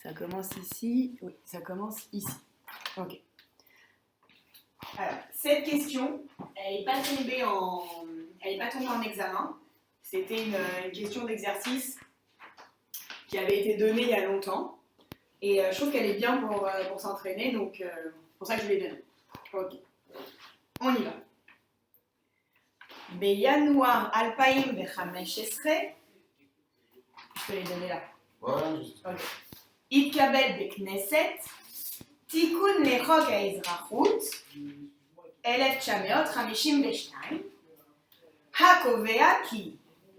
Ça commence ici. Oui, ça commence ici. Ok. Alors, cette question, elle n'est pas tombée en examen. C'était une question d'exercice qui avait été donnée il y a longtemps. Et je trouve qu'elle est bien pour s'entraîner, donc c'est pour ça que je l'ai donnée. Ok. On y va. בינואר 2015, je peux les donner là. Okay. התקבל בכנסת תיקון לחוק האזרחות 1952 הקובע כי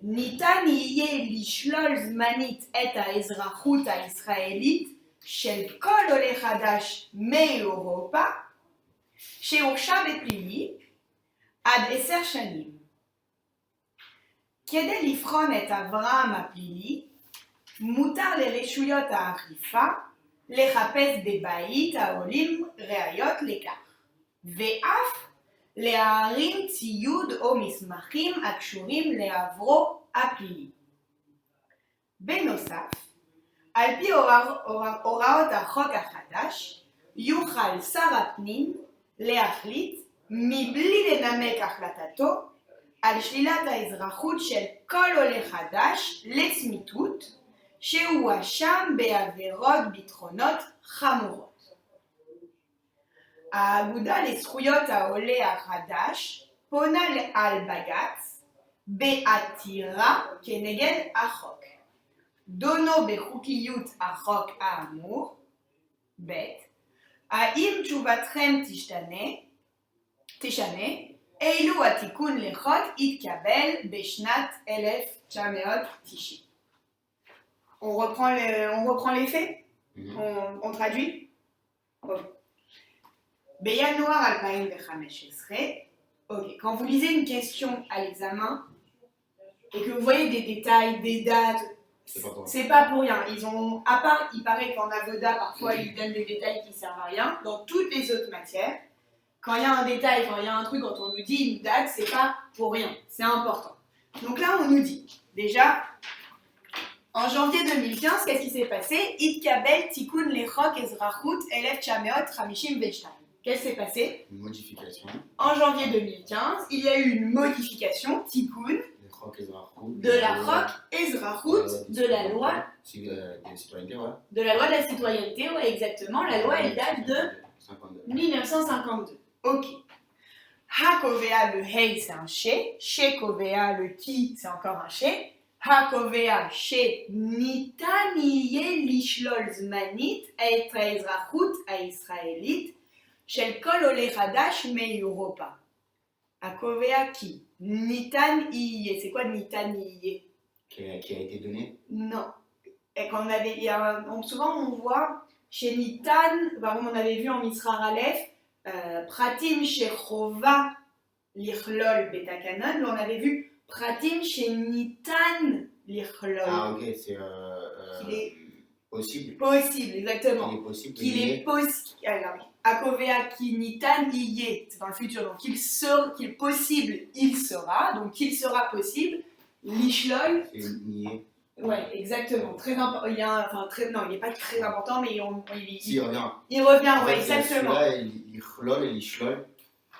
ניתן יהיה לשלול זמנית את האזרחות הישראלית של כל עולה חדש מאירופה שהורשע בפלילי עד 10 שנים. כדי לבחון את עברם הפלילי, מותר לרשויות האכיפה לחפש בבית העולים ראיות לכך, ואף להרים ציוד או מסמכים הקשורים לעברו הפלילי. בנוסף, על פי הוראות החוק החדש, יוכל שר הפנים להחליט מבלי לנמק החלטתו על שלילת האזרחות של כל עולה חדש לצמיתות שהואשם בעבירות ביטחונות חמורות. האגודה לזכויות העולה החדש פונה על בג"ץ בעתירה כנגד החוק. דונו בחוקיות החוק האמור. ב' האם תשובתכם תשנה אילו התיקון לחוק התקבל בשנת 1990. On reprend les faits? On traduit? Okay. בינואר 2015, okay. Quand vous lisez une question à l'examen et que vous voyez des détails, des dates, c'est pas pour rien. Ils ont, à part, il paraît qu'en avoda, parfois ils donnent des détails qui servent à rien. Dans toutes les autres matières, quand il y a un détail, quand il y a un truc, quand on nous dit une date, c'est pas pour rien, c'est important. Donc là, on nous dit, déjà, en janvier 2015, qu'est-ce qui s'est passé? Itkabel Tikkun Lechok Ezrachut 1952. Qu'est-ce qui s'est passé? Une modification. En janvier 2015, il y a eu une modification, Tikkun, de la Chok Ezrachut, de la loi de la citoyenneté, ouais, exactement. La loi, elle date de 1952. Ok. Hakovea, le Hei, c'est un She. Shekovea, le Ki, c'est encore un She. Hakovea, She, Nitaniye Lishlol Zmanit, et Ezrachut, Israélite, Shel Kol Ole Hadash, Meiropa. Hakovea Ki. Nitaniye. C'est quoi Nitaniye? Qui a été donné? Non. Et quand on avait, souvent on voit chez Nitan, par exemple on avait vu en Misrar Aleph, Pratim Shechova Lichlol Betakanon, on avait vu Pratim chez Nitan Lichlol. Ah ok, c'est possible. Possible, exactement. Qu'il est possible. Qu'il est possible. Alors, Akovea ki Nitan Iye, c'est dans le futur, donc qu'il est possible, il sera, donc qu'il sera possible. Lichlol. C'est nier. Ouais, exactement. Très important. Il n'est pas très important, mais il revient. Il revient, en ouais, fait, exactement. Celui-là, il chlol et l'ishlol.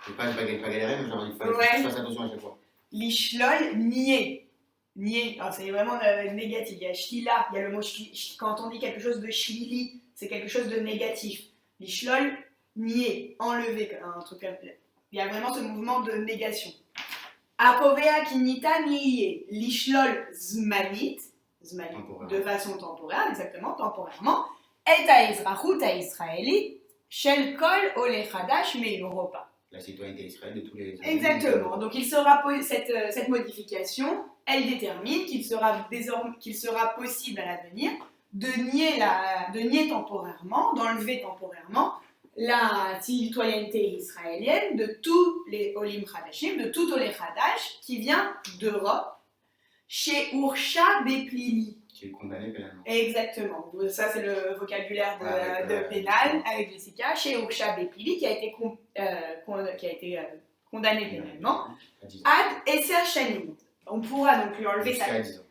Je ne vais pas galérer, mais genre, il faut que je fasse attention à chaque fois. L'ishlol, nier. Nier, alors c'est vraiment négatif. Il y a shlila, il y a le mot quand on dit quelque chose de shlili, c'est quelque chose de négatif. L'ishlol, nier, enlever, un truc comme ça. Il y a vraiment ce mouvement de négation. Akovea kinita niye, l'ishlol zmanit, de façon temporaire, exactement, temporairement, et à Ezrachut à Israéli, shel kol ole chadash meiropa. La citoyenneté israélienne de tous les... Exactement, donc il sera cette modification, elle détermine qu'il sera possible à l'avenir de nier temporairement, d'enlever temporairement la citoyenneté israélienne de tous les Olim Chadashim, de tout Olé Chadash qui vient d'Europe, chez Ursha Beplili. Qui est condamné pénalement. Exactement, ça c'est le vocabulaire de pénal avec Jessica, chez Ursha Beplili qui a été condamné pénalement. Ad Esser Shanim. On pourra donc lui enlever sa...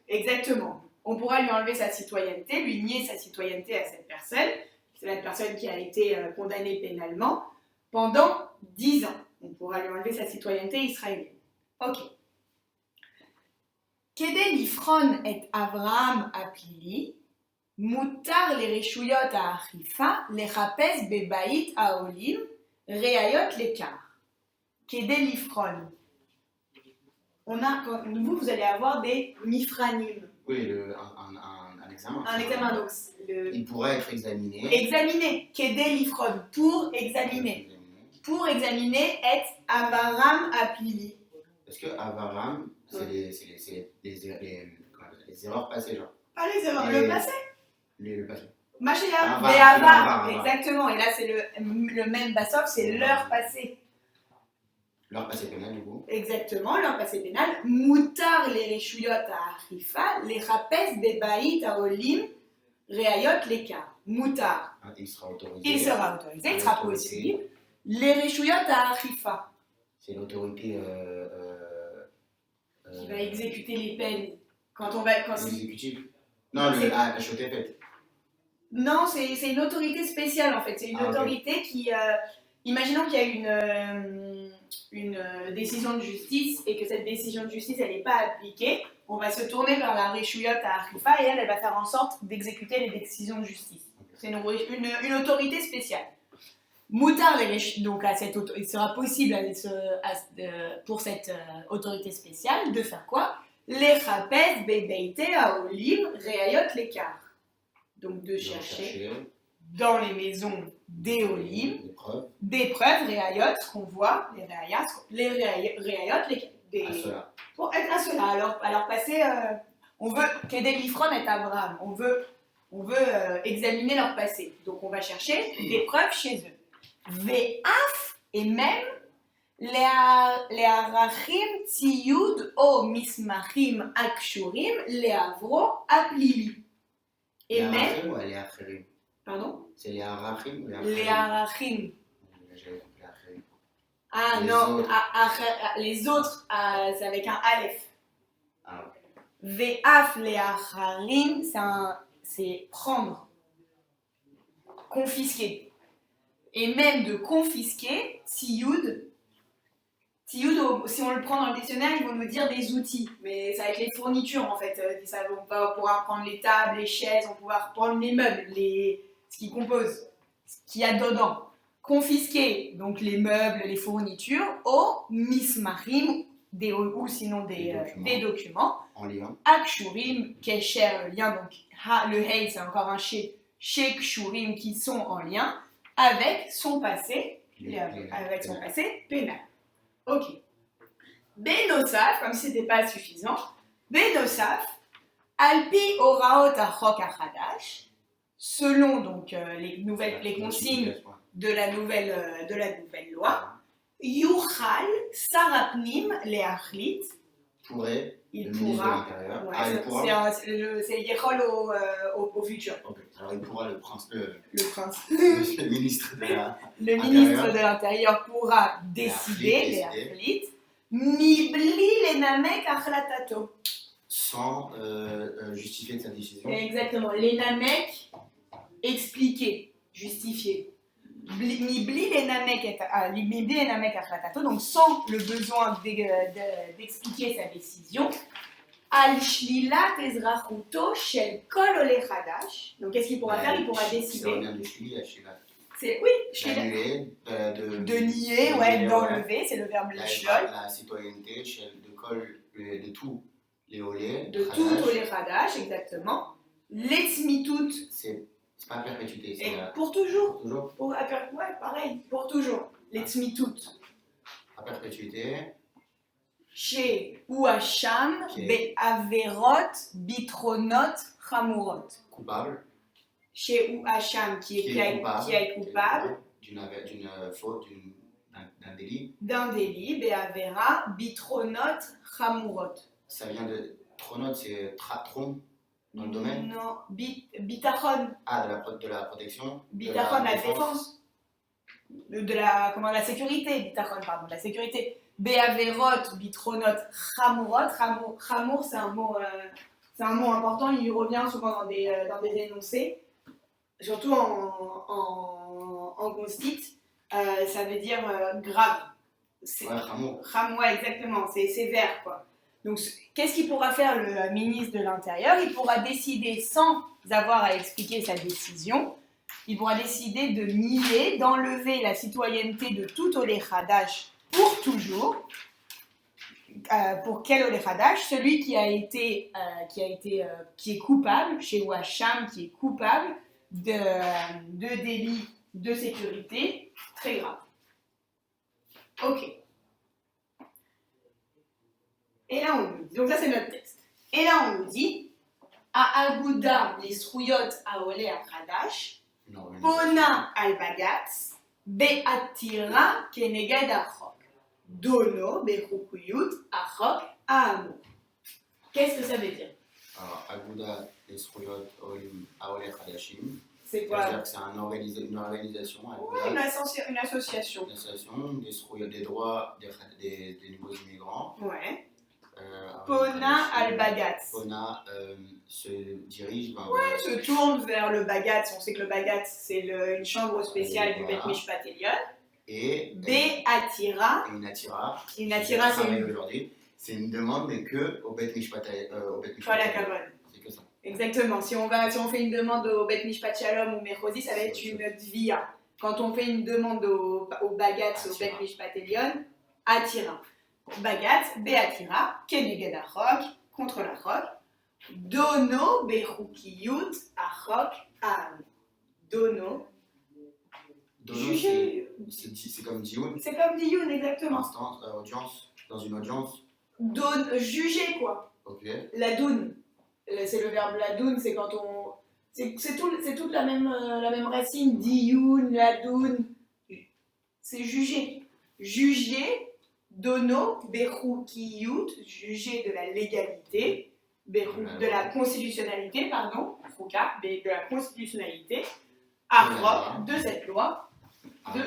Exactement. on pourra lui enlever sa citoyenneté, lui nier sa citoyenneté à cette personne, c'est la personne qui a été condamnée pénalement, pendant 10 ans. On pourra lui enlever sa citoyenneté israélienne. Ok. Kede lifron et Avraham apili, mutar les reshuyot à achifa, les rapes bebaït à olim, reayot l'écart. Kede lifron. Vous allez avoir des mifranim. Oui, un examen. Un examen, donc. Il pourrait être examiné. Examiner. Kede lifron. Pour examiner. Pour examiner et Avraham apili. Parce que Avaram, c'est les erreurs passées, genre. Pas les erreurs, le passé. Le passé. Machéa, Béava, exactement. Et là, c'est le même Bassof, c'est leur passé. Leur passé pénal, du coup. Exactement, leur passé pénal. Moutar les reshuyot à Achifa, les rapes des baït à Olim, reayot l'écart. Moutar. Il sera autorisé. Il sera autorisé, il sera possible. Les reshuyot à Achifa. C'est l'autorité qui va exécuter les peines quand on va. L'exécutif. Non, la chaude est faite. Non, c'est une autorité spéciale en fait. C'est une autorité qui. Imaginons qu'il y a une décision de justice et que cette décision de justice elle n'est pas appliquée, on va se tourner vers la Reshuyot à Achifa et elle va faire en sorte d'exécuter les décisions de justice. C'est une autorité spéciale. Moutar donc il sera possible pour cette autorité spéciale de faire quoi? Les rapes bebeite à olim reayot l'écart. Donc de chercher dans les maisons des olim des preuves reayot, ce qu'on voit, les reayot, pour être à cela. Alors passer, on veut qu'aider l'Ifron et Abraham, on veut examiner leur passé. Donc on va chercher des preuves chez eux. Ve'af, et même les arachim tziyud o mismachim akshurim leavro aplili. Et même. Ou les achirim? Pardon? C'est les arachim ou les arachim? J'avais compris achirim. Ah non, les autres, c'est avec un aleph. Ah ok. Ve'af les acharim, c'est prendre, confisquer. Et même de confisquer, Tiyud, si on le prend dans le dictionnaire, ils vont nous dire des outils, mais ça va être les fournitures en fait. On va pouvoir prendre les tables, les chaises, on va pouvoir prendre les meubles, ce qui compose, ce qu'il y a dedans. Confisquer donc les meubles, les fournitures, au mismarim, ou sinon des documents. En lien. Akshurim, kesher, le lien, donc le hey c'est encore un kshurim qui sont en lien. Avec son passé, pénal. Ok. Benosaf, comme si ce n'était pas suffisant, Benosaf, Alpi Oraot Achok Achadash, selon donc les consignes de la nouvelle loi, Yuchal Sarapnim Leachlit, il pourra, c'est Yechol au futur. Okay. Alors il pourra le prince. Le ministre de l'Intérieur pourra décider, les athlites, Mibli les namek achlatato. Sans justifier de sa décision. Exactement, les namek, expliquer, justifier. Mibli les namek achlatato, donc sans le besoin d'expliquer sa décision. Al shlilat ezrachuto shel kol ole chadash. Donc qu'est-ce qu'il pourra faire? Il pourra décider. Ça revient de shli à shlilat. C'est de nier, d'enlever, c'est le verbe lishlol. La citoyenneté de tout les olé. De tout olé chadash, exactement. L'etzmitut. C'est pas perpétuité, c'est pour toujours. Toujours. Pareil, pour toujours. L'etzmitut. À perpétuité. Chez Ouacham, Be'averot, Bitronot, Chamurot. Coupable. Chez Ouacham, qui est coupable. D'une faute, d'un délit. D'un délit, Be'avera, Bitronot, Chamurot. Ça vient de. Tronot, c'est tron dans le domaine? Non, Bitachon. Ah, de la protection. Bitachon, la défense. De la sécurité. Bitachon, pardon, la sécurité. Be'averot, bitronot, chamurot. Chamour, c'est un mot C'est un mot important, il revient souvent dans des énoncés, surtout en constit. Ça veut dire grave. Ouais, exactement, c'est sévère, quoi. Donc, qu'est-ce qu'il pourra faire le ministre de l'Intérieur? Il pourra décider, sans avoir à expliquer sa décision, il pourra décider de nier, d'enlever la citoyenneté de tout Olé Hadash pour toujours. Pour quel Olé Hadash? Celui qui est coupable, chez Ouacham, qui est coupable de délits de sécurité très graves. Ok. Et là, on nous dit, donc ça c'est notre texte. Et là, on nous dit, à Agouda, les Srouyot à Olé Hadash, Pona al-Bagatz, Be'atira keneged achok. Dono be'chukuyut achok a'amur. Qu'est-ce que ça veut dire? Alors, Agouda et Srouyot Aolé Hadashim. C'est quoi? C'est-à-dire que c'est une organisation. Oui, une association. Une association des Srouyot, des droits des nouveaux immigrants. Ouais. Pona al-Bagatz. Pona se dirige se tourne vers le Bagatz. On sait que le Bagatz, c'est une chambre spéciale du Beth Mishpat Elyon. Et Be'atira. Une attira, c'est aujourd'hui. C'est une demande, mais que au Beth Mishpat Elyon. C'est que ça. Exactement. Si on fait une demande au Beth Mishpat Shalom ou Mechosi, ça va être une dvia. Quand on fait une demande au Bagatz, au Beth Mishpat Elyon, attira. Bagatz, Be'atira, keneged achok, contre l'achok. Dono bechukiyut achok a'amur. Dono. Juger. C'est comme Dioun. C'est comme Dioun, exactement. Audience, dans une audience. Juger, quoi. Ok. La doun. C'est le verbe la doun, c'est quand on. C'est toute la même racine. Dioun, la doun. C'est juger. Juger. Dono, bechukiyut, juger de la légalité, de la constitutionnalité, pardon, de la constitutionnalité, achok, de cette loi.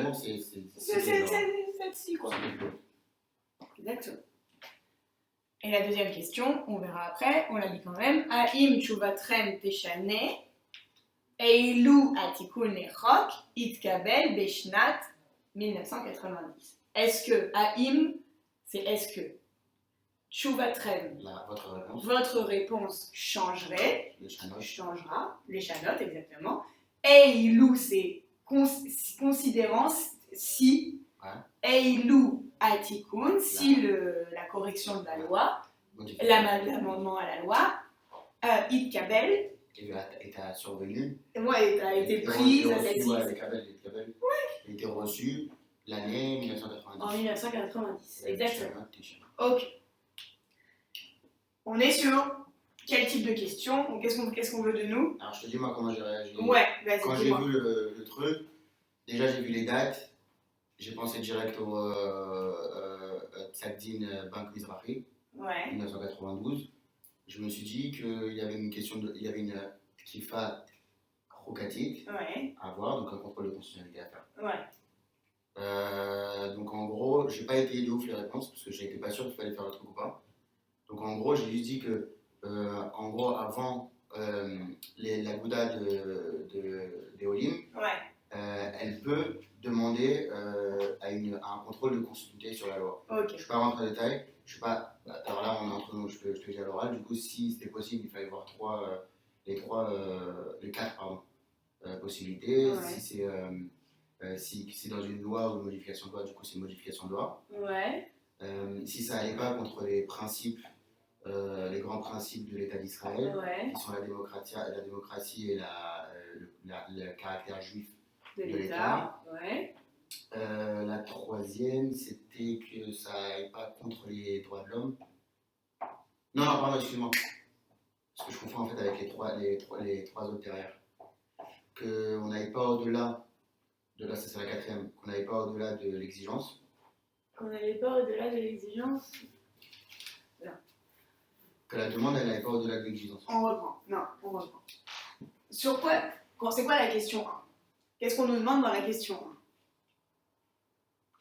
C'est celle-ci, quoi. Exactement. Et la deuxième question, on verra après, on l'a dit quand même. Haim tchuvatrem teshane, eilu atikun nechok, itkabel beshnat 1990. Est-ce que, Haim, c'est est-ce que, tchuvatrem, votre réponse changerait, changera, les chanotes exactement, eilu, c'est considérant si, eilu atikun, si la correction de la loi, l'amendement à la loi, itkabel, est survenu. Ouais, a été prise, été reçu l'année 1990. En 1990, exactement. Ok. On est sur quel type de question? Qu'est-ce qu'on veut de nous? Alors je te dis moi comment j'ai réagi. Ouais, vas-y. Quand j'ai vu le truc, déjà j'ai vu les dates, j'ai pensé direct au Tzadin Bank Mizrahi, 1992. Je me suis dit qu'il y avait il y avait une kifa rogatique à voir, donc un contrôle de constitutionnalité à faire. Donc en gros, j'ai pas été de ouf les réponses parce que j'étais pas sûr qu'il fallait faire le truc ou pas. Donc en gros, j'ai juste dit que en gros avant la Gouda de Olim, elle peut demander à un contrôle de constitutionnalité sur la loi. Okay. Je ne suis pas rentré en détail. Je suis pas. Alors là, on est entre nous. Je te dis à l'oral. Du coup, si c'était possible, il fallait voir les quatre possibilités. Si c'est dans une loi ou une modification de loi, du coup, c'est une modification de loi. Si ça n'allait pas contre les principes, les grands principes de l'État d'Israël, qui sont la démocratie et le caractère juif de l'État. La troisième, c'était que ça n'allait pas contre les droits de l'homme. Non, pardon, excuse-moi. Parce que je confonds en fait avec les trois autres derrière. Qu'on n'aille pas au-delà. Ça c'est la quatrième, qu'on n'allait pas au-delà de l'exigence. Qu'on n'allait pas au-delà de l'exigence. Non. Que la demande, elle n'allait pas au-delà de l'exigence. On reprend. Sur quoi? C'est quoi la question 1? Qu'est-ce qu'on nous demande dans la question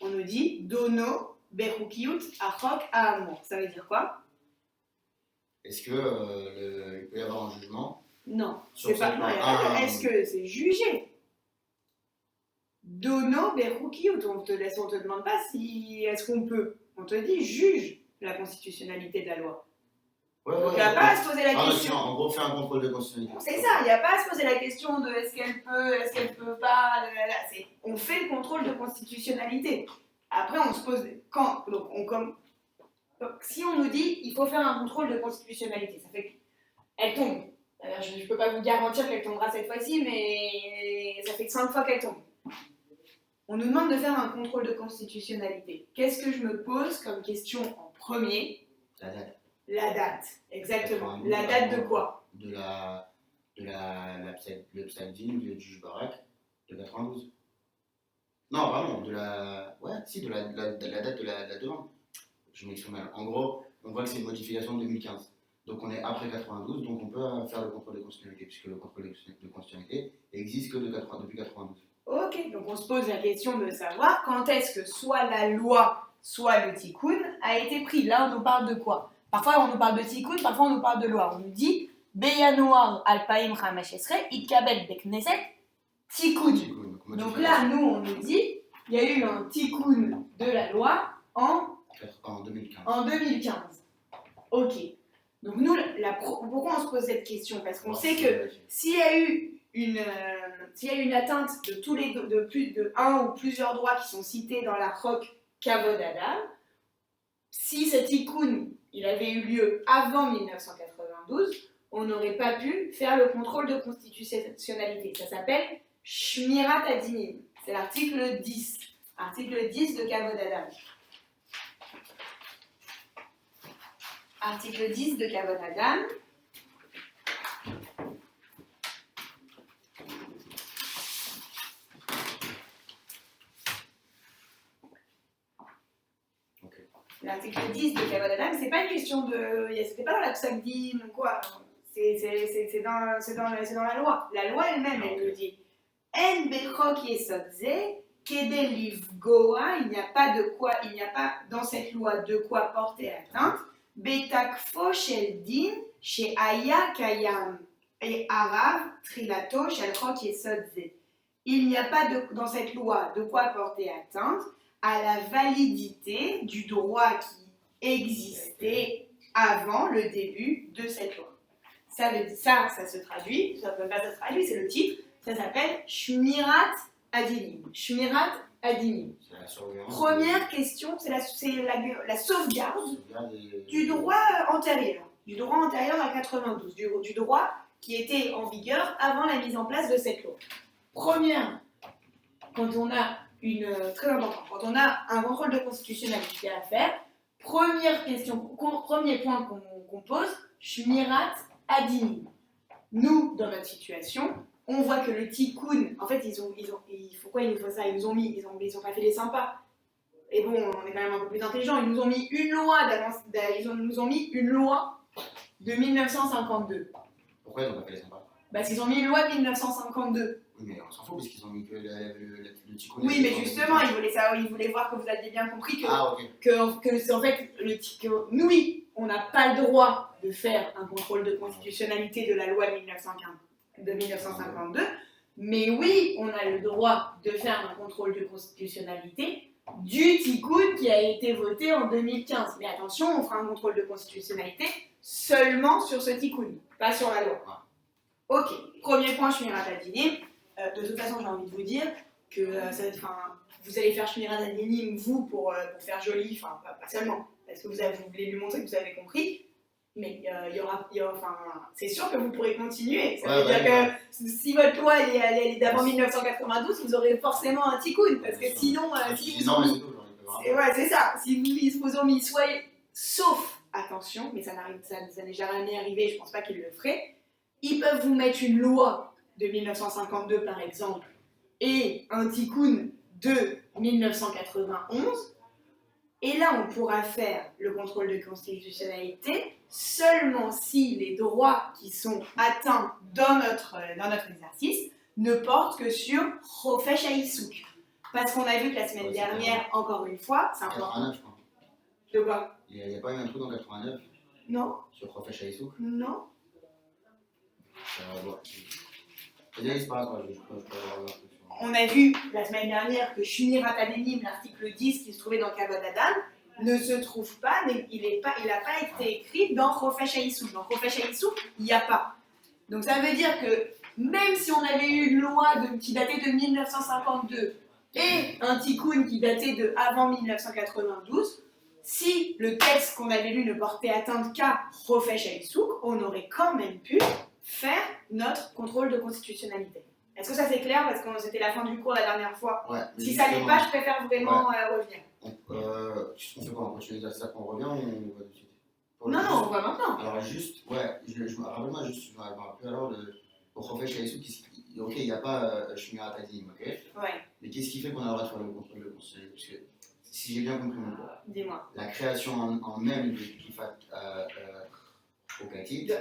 1? On nous dit Dono, Bechukiyut, Achok, A'amur. Ça veut dire quoi? est-ce qu'il peut y avoir un jugement? Non, c'est pas. Est-ce que c'est jugé? Dono Beruki, on te demande pas si est-ce qu'on peut. On te dit juge la constitutionnalité de la loi. Donc il n'y a pas à se poser la question. En gros, faire un contrôle de constitutionnalité. C'est ça, il n'y a pas à se poser la question de est-ce qu'elle peut pas. On fait le contrôle de constitutionnalité. Après, on se pose. Si on nous dit il faut faire un contrôle de constitutionnalité, ça fait qu'elle tombe. Alors, je ne peux pas vous garantir qu'elle tombera cette fois-ci, mais ça fait que 5 fois qu'elle tombe. On nous demande de faire un contrôle de constitutionnalité. Qu'est-ce que je me pose comme question en premier? La date. La date, exactement. La date de quoi? Le psalm-din du juge Barak de 92. Non, vraiment, de la date de la demande. Je m'exprime mal. En gros, on voit que c'est une modification de 2015. Donc on est après 92, donc on peut faire le contrôle de constitutionnalité, puisque le contrôle de constitutionnalité existe que depuis 92. Ok, donc on se pose la question de savoir quand est-ce que soit la loi, soit le tikkun a été pris. Là, on nous parle de quoi? Parfois, on nous parle de tikkun, parfois, on nous parle de loi. On nous dit Beyanuar alpaim rameshesre itkabel bekneset tikkun. Donc là, nous, on nous dit il y a eu un tikkun de la loi en 2015. En 2015. Ok. Donc nous, pourquoi on se pose cette question? Parce qu'on sait que s'il y a eu une atteinte de plus de un ou plusieurs droits qui sont cités dans la Chok Kavod Adam, si cet tikkun il avait eu lieu avant 1992, on n'aurait pas pu faire le contrôle de constitutionnalité. Ça s'appelle Shmirat Adinim. C'est l'article 10. Article 10 de Kavod Adam. Article 10 de Kavod Adam. L'article 10 de Kavod Adam, c'est pas une question de. C'était pas dans la Psagdim ou quoi. C'est dans la loi. La loi elle-même, elle le dit. En bechok yesodze, kedel livgoa, il n'y a pas dans cette loi de quoi porter atteinte. Betakfo shel din, chez Aya Kayam et Arav Trilato shel chok yesodze. Il n'y a pas dans cette loi de quoi porter atteinte à la validité du droit qui existait avant le début de cette loi. Ça se traduit, c'est le titre, ça s'appelle Shmirat Adinim. Shmirat Adinim. Première question, c'est la sauvegarde du droit antérieur. Du droit antérieur à 92, du droit qui était en vigueur avant la mise en place de cette loi. Première, très important, quand on a un contrôle de constitutionnalité à faire, première question, premier point qu'on pose, Shmirat Adinim. Nous, dans notre situation, on voit que le tikkun, en fait, pourquoi ils nous font ça? Ils ont pas fait les sympas. Et bon, on est quand même un peu plus intelligents. Ils nous ont mis une loi de 1952. Pourquoi ils n'ont pas fait les sympas? Parce qu'ils ont mis une loi de 1952. Oui, mais on s'en fout parce qu'ils ont mis que le tikkun. Oui, mais justement, ils voulaient voir que vous aviez bien compris que en fait, nous, on n'a pas le droit de faire un contrôle de constitutionnalité de la loi de 1952, mais oui, on a le droit de faire un contrôle de constitutionnalité du tikkun qui a été voté en 2015. Mais attention, on fera un contrôle de constitutionnalité seulement sur ce tikkun, pas sur la loi. Ok, premier point, Shmirat Adinim. De toute façon, j'ai envie de vous dire que vous allez faire Shmirat Adinim, vous, pour faire joli, pas seulement, parce que vous voulez lui montrer que vous avez compris, mais c'est sûr que vous pourrez continuer. Ça veut dire que si votre loi elle est d'avant 1992, vous aurez forcément un tikkun, parce que sinon, c'est ça. Si vous ont mis, sauf, attention, mais ça n'est jamais arrivé, je pense pas qu'ils le feraient, ils peuvent vous mettre une loi de 1952 par exemple et un tikkun de 1991, et là on pourra faire le contrôle de constitutionnalité seulement si les droits qui sont atteints dans notre exercice ne portent que sur Chofesh Haïsouk. Parce qu'on a vu que la semaine dernière, encore une fois, c'est important. 89, je crois. De quoi? Il n'y a pas eu un truc en 89? Non. Sur Rofesh Haïsouk? Non. On a vu la semaine dernière que Shmirat Adenim, l'article 10 qui se trouvait dans Kavod Adam, ne se trouve pas, il n'a pas été écrit dans Rofesh Haïsouk. Dans Rofesh Haïsouk, il n'y a pas. Donc ça veut dire que même si on avait eu une loi qui datait de 1952 et un tikkun qui datait de avant 1992, si le texte qu'on avait lu ne portait atteinte qu'à Rofesh Haïsouk, on aurait quand même pu faire notre contrôle de constitutionnalité. Est-ce que ça c'est clair? Parce que c'était la fin du cours la dernière fois. Ouais, si ça n'est pas, je préfère vraiment revenir. On fait quoi? On continue ça qu'on revient ou on va tout de suite? Non, on va maintenant. Alors juste, rappelle-moi juste, je me rappelle alors pour Rofesh Haïsouk, ok, il n'y a pas Shmirat Adenim, ok? Ouais. Mais qu'est-ce qui fait qu'on a le droit de faire le contrôle de constitutionnalité? Parce que si j'ai bien compris mon cours, dis-moi. La création en même de Kifat Okatit. De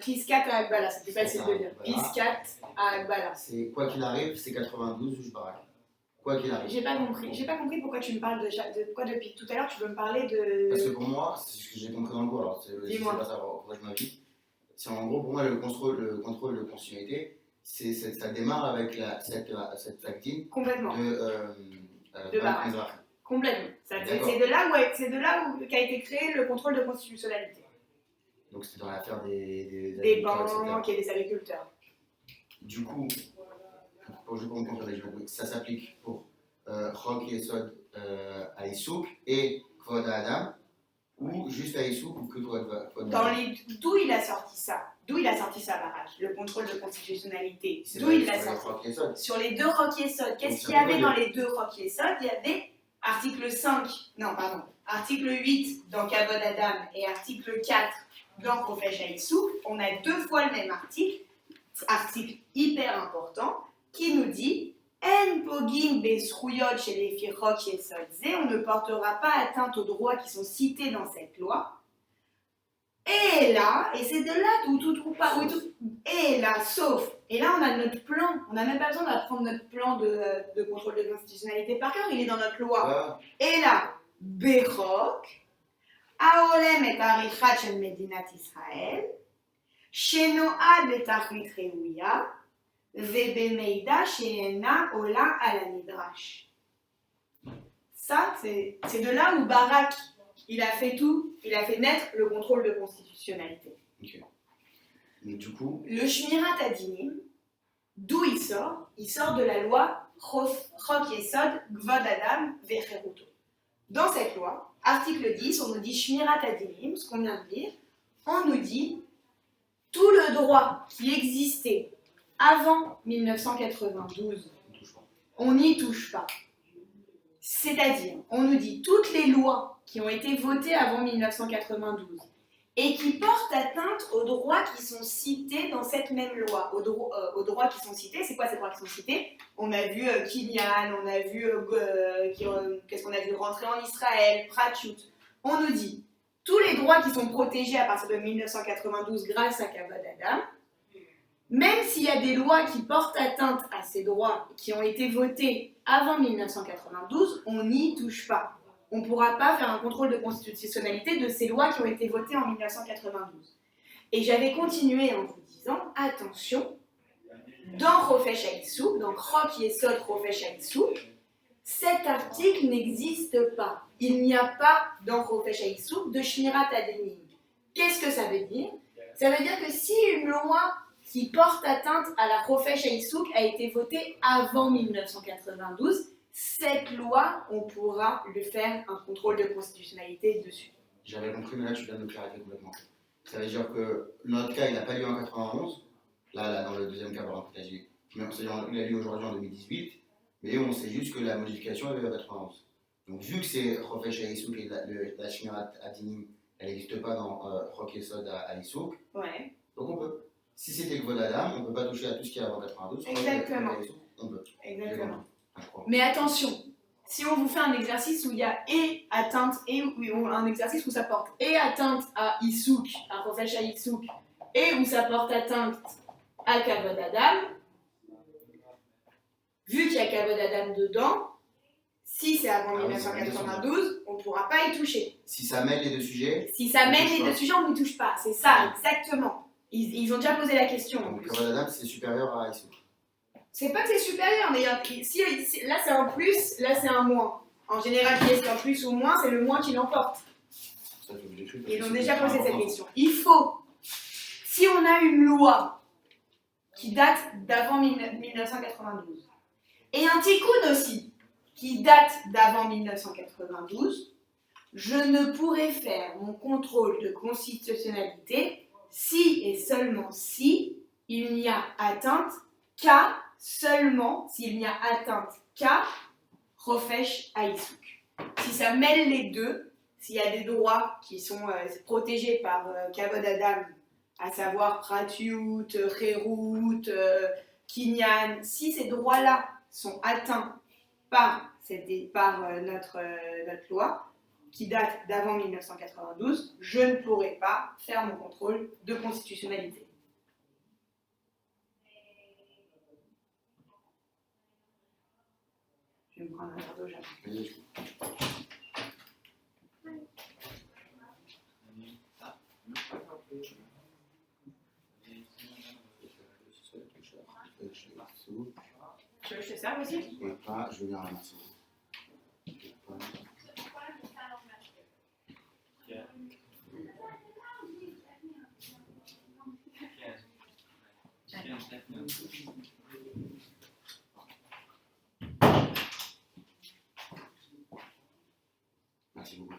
Piskat à Agbala, c'est plus facile de dire. Piskat à Agbala. C'est quoi qu'il arrive, c'est 92 ou je barak. Quoi qu'il arrive. J'ai pas compris pourquoi tu me parles de pourquoi depuis tout à l'heure tu veux me parler de. Parce que pour moi, c'est ce que j'ai compris dans le cours, alors je sais pas savoir pourquoi je m'invite. C'est en gros pour moi le contrôle de constitutionnalité, ça démarre avec cette factime complètement de Barak. Complètement. C'est de là où qu'a été créé le contrôle de constitutionnalité. Donc c'est dans l'affaire des banques et des agriculteurs. Du coup, pour je comprends ça s'applique pour Chok Yesod Haïsouk et Kvod Adam, ou juste Haïsouk ou que Kvod Adam. D'où il a sorti ça? D'où il a sorti ça, Barak? Le contrôle de constitutionnalité. D'où il l'a sorti? Sur les deux Chok Yesod. Qu'est-ce qu'il y avait dans les deux Chok Yesod? Il y avait article 8 dans Kavod Adam et article 4 dans Rofesh Haïsouk. On a deux fois le même article hyper important, qui nous dit En pogim besrouyot chez les firok yesodze, on ne portera pas atteinte aux droits qui sont cités dans cette loi. Et là, et c'est de là et là, sauf, et là on a notre plan, on n'a même pas besoin d'apprendre notre plan de contrôle de constitutionnalité par cœur, il est dans notre loi. Et là, Bechok, Aolem et Arichat shel Medinat Israël, Shenoad letachlit reuya, Vebemeida sheena ola ala nidrash. Ça, c'est de là où Barak, il a fait naître le contrôle de constitutionnalité. Ok. Mais du coup... Le Shmirat Adinim, d'où il sort? Il sort de la loi Chok Yesod Kvod Adam Vecheruto. Dans cette loi, article 10, on nous dit Shmirat Adinim, ce qu'on vient de dire, on nous dit tout le droit qui existait avant 1992, on n'y touche pas. C'est-à-dire, on nous dit toutes les lois qui ont été votées avant 1992 et qui portent atteinte aux droits qui sont cités dans cette même loi. Aux droits qui sont cités, c'est quoi ces droits qui sont cités? On a vu Kinyan, on a vu, qu'est-ce qu'on a vu, rentrer en Israël, Pratchut. On nous dit tous les droits qui sont protégés à partir de 1992 grâce à Kavod Adam, même s'il y a des lois qui portent atteinte à ces droits qui ont été votées avant 1992, on n'y touche pas. On ne pourra pas faire un contrôle de constitutionnalité de ces lois qui ont été votées en 1992. Et j'avais continué en vous disant, attention, dans Rofesh Haïsouk, dans Chok Yesod Rofesh Haïsouk, cet article n'existe pas. Il n'y a pas dans Rofesh Haïsouk de Shmirat Adenim. Qu'est-ce que ça veut dire? Ça veut dire que si une loi qui porte atteinte à la Rofesh Haïsouk a été votée avant 1992, cette loi, on pourra lui faire un contrôle de constitutionnalité dessus. J'avais compris, mais là tu viens de me clarifier complètement. Ça veut dire que notre cas, il n'a pas lieu en 91, là dans le deuxième cas, par exemple, il a lieu aujourd'hui en 2018, mais on sait juste que la modification est en 91. Donc vu que c'est Rofesh Haïsouk et la Shmirat Adinim, elle n'existe pas dans Chok Yesod Haïsouk, ouais. Donc on peut. Si c'était le Kvod Adam, on ne peut pas toucher à tout ce qui est avant 92. Exactement. On peut. Exactement. Mais attention, si on vous fait un exercice où il y a et atteinte, ou un exercice où ça porte et atteinte à Issouk, à Rofesh Haïsouk, et où ça porte atteinte à Kavod Adam, vu qu'il y a Kavod Adam dedans, Si c'est avant 1992, on ne pourra pas y toucher. Si ça mêle les deux sujets. Si ça mêle les deux sujets, on n'y touche pas. C'est ça, exactement. Ils ont déjà posé la question. Donc, Kavod Adam, c'est supérieur à Issouk. C'est pas que c'est supérieur, mais là c'est un plus, là c'est un moins. En général, qui est un plus ou moins, c'est le moins qui l'emporte. Ils ont déjà posé cette question. Il faut, si on a une loi qui date d'avant 1992, et un tikkun aussi, qui date d'avant 1992, je ne pourrai faire mon contrôle de constitutionnalité si et seulement si il n'y a atteinte qu'à Rofesh Haïsouk. Si ça mêle les deux, s'il y a des droits qui sont protégés par Kavod Adam, à savoir Pratiout, Kherut, Kinyan, si ces droits-là sont atteints par notre loi, qui date d'avant 1992, je ne pourrai pas faire mon contrôle de constitutionnalité. Je vais me prendre un verre d'eau, j'arrive. Tu veux que je te serve aussi? Et pas, je vais bien ramasser. Merci beaucoup.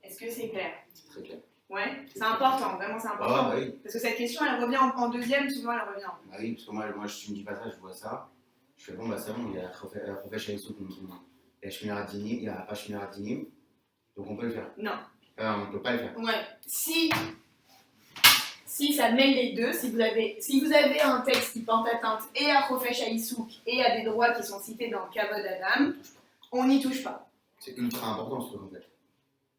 Est-ce que c'est clair? C'est très clair. Ouais, c'est important, vraiment c'est important. Ah, bah oui. Parce que cette question, elle revient en deuxième, souvent elle revient. Bah oui, parce que moi si tu me dis pas ça, je vois ça. Je fais bon, bah c'est bon, il y a Rofesh Haïsouk, il y a Shmirat Dinim, il n'y a pas Shmirat Dinim, donc on peut le faire. Non. On ne peut pas le faire. Ouais, si ça mêle les deux, si vous avez un texte qui porte atteinte et à Rofesh Haïsouk et à des droits qui sont cités dans Kavod Adam, on n'y touche pas. C'est ultra important ce truc en fait.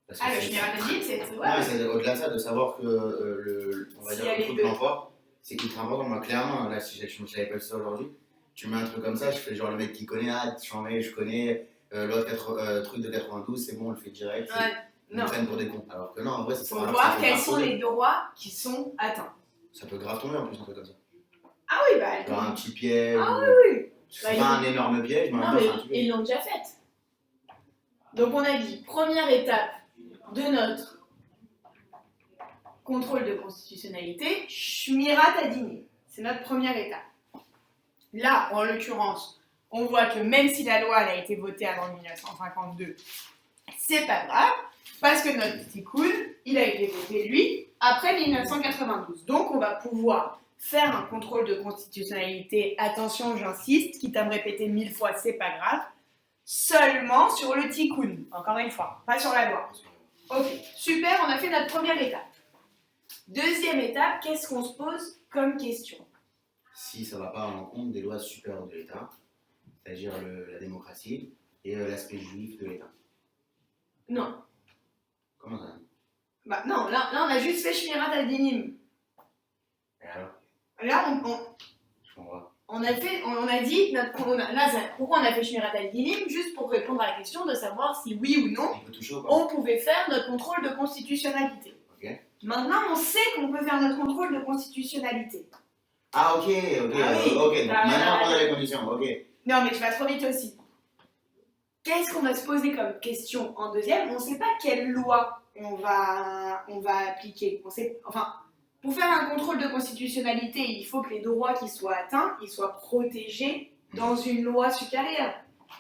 Le Shmirat Dinim, c'est ouais. Non, c'est au-delà de ça, de savoir que on va dire le truc de l'emploi, c'est ultra important. Moi clairement, là si je n'avais pas ça aujourd'hui, tu mets un truc comme ça, je fais genre le mec qui connaît, je connais l'autre truc de 92, c'est bon, on le fait direct. Ouais. On traîne pour des cons. Alors que non, en vrai, c'est faut voir quels sont les droits qui sont atteints. Ça peut grave tomber en plus, un truc comme ça. Ah oui, bah. Genre un petit piège. Ah oui. C'est pas un énorme piège, mais non, mais ils l'ont déjà fait. Donc on a dit, première étape de notre contrôle de constitutionnalité, Shmirat Adinim. C'est notre première étape. Là, en l'occurrence, on voit que même si la loi elle a été votée avant 1952, c'est pas grave, parce que notre tikkun, il a été voté, lui, après 1992. Donc, on va pouvoir faire un contrôle de constitutionnalité, attention, j'insiste, quitte à me répéter 1000 fois, c'est pas grave, seulement sur le tikkun, encore une fois, pas sur la loi. Ok, super, on a fait notre première étape. Deuxième étape, qu'est-ce qu'on se pose comme question? Si ça ne va pas à l'encontre des lois supérieures de l'État, c'est-à-dire la démocratie et l'aspect juif de l'État. Non. Comment ça? Bah non, là on a juste fait Shmirat Adinim. Et alors? Là Je comprends. on a dit, pourquoi on a fait Shmirat Adinim? Juste pour répondre à la question de savoir si oui ou non on pouvait faire notre contrôle de constitutionnalité. Okay. Maintenant on sait qu'on peut faire notre contrôle de constitutionnalité. Ah ok, Ah, oui. Donc, maintenant on a les conditions, ok. Non mais tu vas trop vite aussi. Qu'est-ce qu'on va se poser comme question en deuxième? On ne sait pas quelle loi on va appliquer. Pour faire un contrôle de constitutionnalité, il faut que les droits qui soient atteints, ils soient protégés dans une loi supérieure.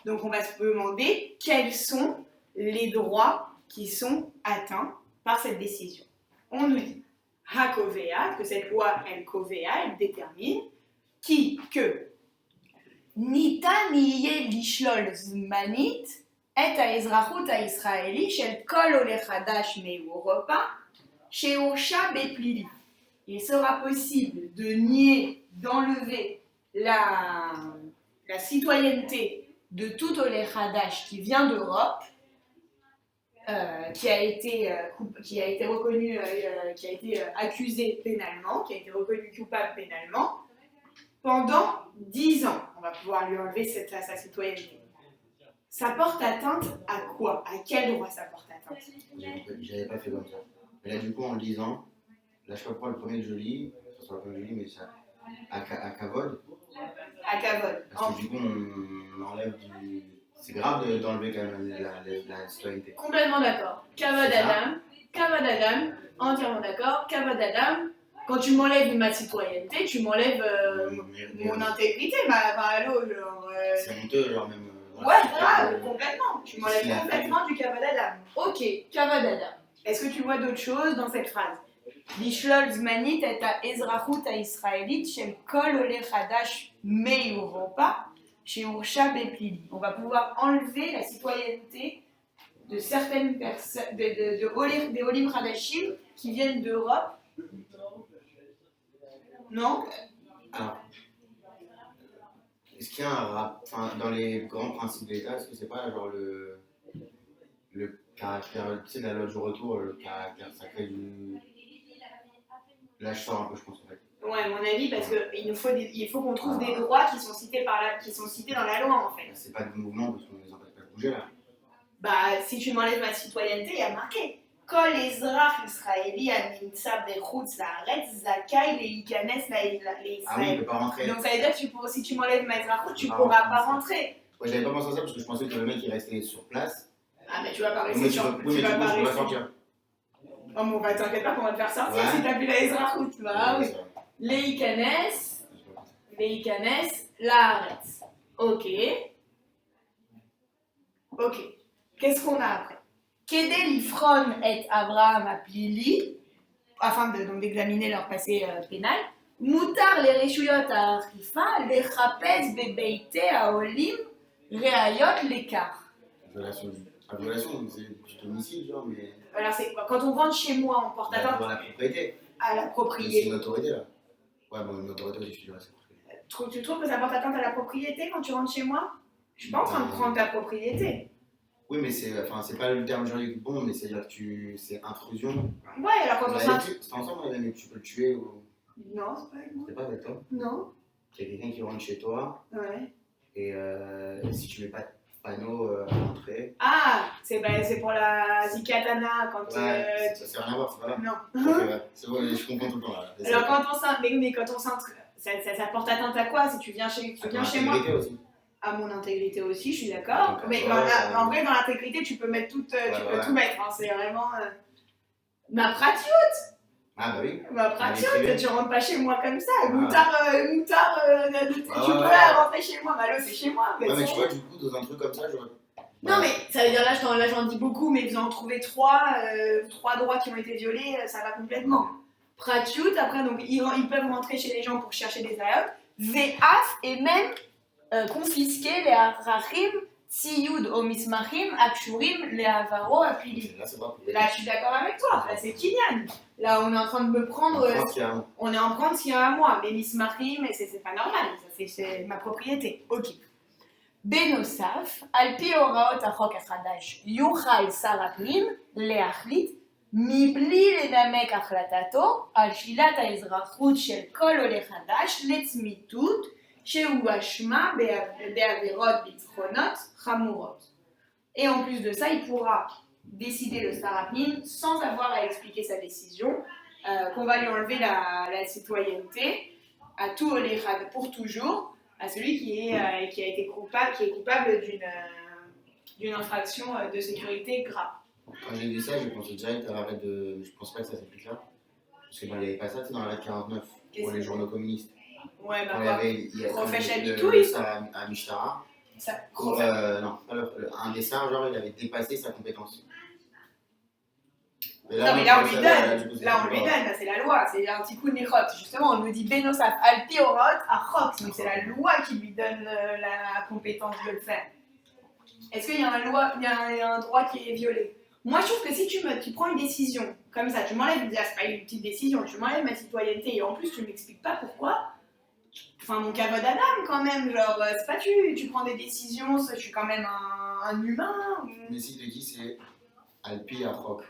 Donc on va se demander quels sont les droits qui sont atteints par cette décision. On nous dit Hakovea, que cette loi, elle détermine que Nitan yeh lishlol zmanit et haezrachut haisraeli shel kol ole chadash me'Europa she'ursha beplili. Il sera possible de nier, d'enlever la citoyenneté de tout ole chadash qui vient d'Europe, qui a été reconnu, qui a été accusé pénalement, qui a été reconnu coupable pénalement, pendant 10 ans. On va pouvoir lui enlever sa citoyenneté. ça porte atteinte à quoi? À quel droit ça porte atteinte? J'avais pas fait comme ça. Mais là, du coup, en le lisant, là, je sais pas pourquoi le premier que je lis, ce sera le premier que je lis, mais ça. À Kavod. À Kavod. Parce que du coup, on enlève du. C'est grave d'enlever quand même la citoyenneté. Complètement d'accord. Kavod Adam, entièrement d'accord. Kavod Adam, quand tu m'enlèves de ma citoyenneté, tu m'enlèves mon intégrité. Allô, genre. C'est honteux, genre même. Ouais, grave, complètement. Tu m'enlèves complètement du Kavod Adam. Ok, Kavod Adam. Est-ce que tu vois d'autres choses dans cette phrase? Lishlol zmanit et האזרחות הישראלית של כל עולה חדש מאירופה שהורשע בפלילי. On va pouvoir enlever la citoyenneté de certaines personnes, des Olim Hadashim qui viennent d'Europe. Non? Alors, est-ce qu'il y a un rapport, dans les grands principes d'État, est-ce que c'est pas genre le caractère, tu sais, la loi du retour, le caractère sacré du. Là, je sors un peu, je pense, en fait. Ouais, à mon avis, parce qu'il faut qu'on trouve des droits qui sont cités dans la loi, en fait. C'est pas de mouvement, parce qu'on les empêche pas de bouger, là. Bah, si tu m'enlèves ma citoyenneté, il y a marqué. Kol ezrach israéli הנמצא בחוץ לארץ זכאי להיכנס לישראל. Ah oui, il peut pas rentrer. Donc ça veut dire que si tu m'enlèves ma ezrachut, tu pourras pas rentrer. Ouais, j'avais pas pensé à ça, parce que je pensais que le mec, il restait sur place. Ah, mais tu vas pas rester sur place. Oui, mais du coup, je peux pas sortir. Oh, bon, bah t'inquiète pas qu'on va te faire sortir si t'as plus la ezrachut. Bah oui. להיכנס לארץ. Ok. Ok. Qu'est-ce qu'on a après? Kede lifron et Abraham Aplili, afin d'examiner leur passé pénal. Moutar les reshuyot à Arifa, les chapez bebeite à Olim, réayot l'écart. Violation, c'est du domicile, genre, mais. Alors, c'est quand on rentre chez moi, on porte atteinte à la propriété. À la propriété. C'est une autorité, là. Ouais, bon, une autorité aussi, je dirais, c'est propriété. Tu trouves que ça porte atteinte à la propriété quand tu rentres chez moi? Je suis pas en train de prendre ta propriété. Oui, mais c'est pas le terme juridique bon, mais c'est-à-dire que c'est intrusion. Ouais, alors quand on s'intruit. C'était ensemble, on avait dit que tu peux le tuer ou. Non, c'est pas avec moi. C'était pas avec toi? Non. Il y a quelqu'un qui rentre chez toi. Ouais. Et si tu mets pas de panneau à l'entrée. Ah, c'est pour la zikatana quand. Ouais, ça sert à rien à voir, c'est pas là. Non. C'est bon, je comprends tout le temps là. Alors quand on s'intruit, mais quand on s'intruit, ça porte atteinte à quoi si tu viens chez moi? Aussi. À mon intégrité aussi, je suis d'accord. Mais en vrai, dans l'intégrité, tu peux mettre tout, tout mettre. Hein, c'est vraiment. Ma pratioute! Ah bah oui. Ma pratioute, tu rentres pas chez moi comme ça. Moutard, tu peux rentrer chez moi. Malo, c'est chez moi. Ouais, mais tu vois, du coup, dans un truc comme ça, j'aurais. Non, mais ça veut dire là, j'en dis beaucoup, mais vous en trouvez trois droits qui ont été violés, ça va complètement. Pratioute, après, donc, ils peuvent rentrer chez les gens pour chercher des ayotes. VAF et même. Confisquer les arachim, tziyud o mismachim, akshurim, les avaro, apili. Là, je suis d'accord avec toi. Là, c'est Kinyan. Là, on est en train de me prendre. On est en train de prendre ce qu'il y a à moi. Mais mismachim, c'est pas normal. C'est ma propriété. Ok. בנוסף, על פי הוראות החוק החדש, יוכל שר הפנים להחליט מבלי לנמק החלטתו על שלילת האזרחות של כל עולה חדש לצמיתות שהואשמה בעבירות ביטחוניות חמורות. Et en plus de ça, il pourra décider le Sarapnin sans avoir à expliquer sa décision, qu'on va lui enlever la citoyenneté à tout Olé pour toujours, à celui qui a été coupable d'une infraction de sécurité grave. Quand j'ai vu ça, j'ai pensé direct à l'arrêt de. Je pense pas que ça s'applique là. Parce qu'il n'y avait pas ça, c'est dans l'arrêt de 49 pour les journaux communistes. Ouais, bah il y a Profèche Habitouille à Mishtara. Non, un dessin, genre, il avait dépassé sa compétence. Mais là, on lui donne. Là, on lui donne. C'est la loi. C'est un petit coup de nechot. Justement, on nous dit Benosaf Alpi Orot à Rox. Donc, c'est la loi qui lui donne la compétence de le faire. Est-ce qu'il y a un droit qui est violé? Moi, je trouve que si tu prends une décision comme ça, tu m'enlèves, c'est pas une petite décision, tu m'enlèves ma citoyenneté et en plus, tu m'expliques pas pourquoi. Enfin, mon cavode Adam, quand même, genre, c'est pas tu prends des décisions, je suis quand même un humain. Mais si te dis, c'est Alpi à Rock.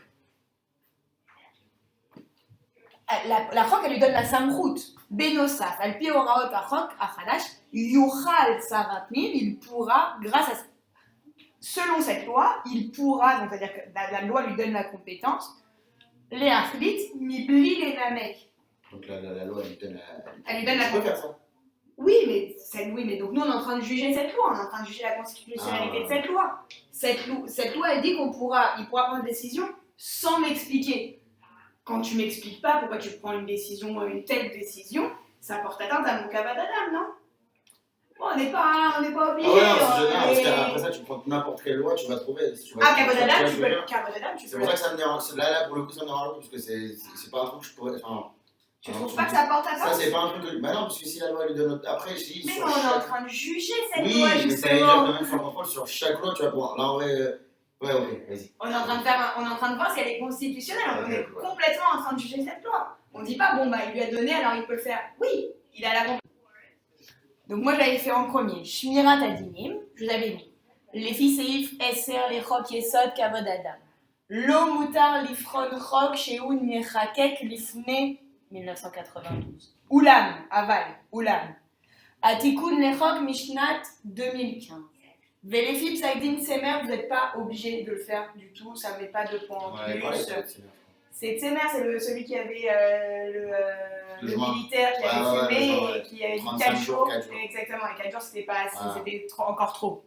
La Rock, elle lui donne la samrout. Benosaf, Alpi Oraot à Rock, à Khadash, Yuchal Sarapnim, il pourra, grâce à selon cette loi, il pourra, donc c'est-à-dire que la loi lui donne la compétence, les achlit mibli les namek. Donc la loi, elle lui donne la compétence. Oui, mais donc nous on est en train de juger cette loi, on est en train de juger la constitutionnalité de cette loi. Cette loi, elle dit il pourra prendre une décision sans m'expliquer. Quand tu m'expliques pas pourquoi tu prends une telle décision, ça porte atteinte à mon kavod adam, non? Bon, on n'est pas obligé. Ah ouais, parce qu'après ça, tu prends n'importe quelle loi, tu vas trouver. Kavod adam, tu peux. C'est pour ça que ça me dérange. Là, pour le coup, ça me dérange, parce que c'est pas un truc que je pourrais. Tu trouves pas que ça porte atteinte? Ça, c'est pas un truc que. Bah non, parce que si la loi lui donne. Après, je dis. Mais on est en train de juger cette loi, justement. Oui, mais ça veut dire quand même faire contrôle sur chaque loi, tu vas pouvoir. Là, en vrai. Ouais, ok, vas-y. On est en train de voir si elle est constitutionnelle. On est complètement en train de juger cette loi. On dit pas, bon, bah, il lui a donné, alors il peut le faire. Oui, il a la compétence. Donc, moi, je l'avais fait en premier. Shmirat Adinim, je vous avais dit. Les Seif Esser, les Chok Yesod, Kavod Adam. Lo Mutar Lifron Chok, Sheoun Nechakek, Lifne, 1992. Oulam, Aval, Oulam. Atikoun Lechok, Mishnat, 2015. Vélifip Saïdine Semer, vous n'êtes pas obligé de le faire du tout, ça ne met pas de points en plus. C'est Semer, c'est celui qui avait le militaire qui avait fumé et qui avait dit 4 jours. Exactement, et 4 jours c'était pas assez, c'était encore trop.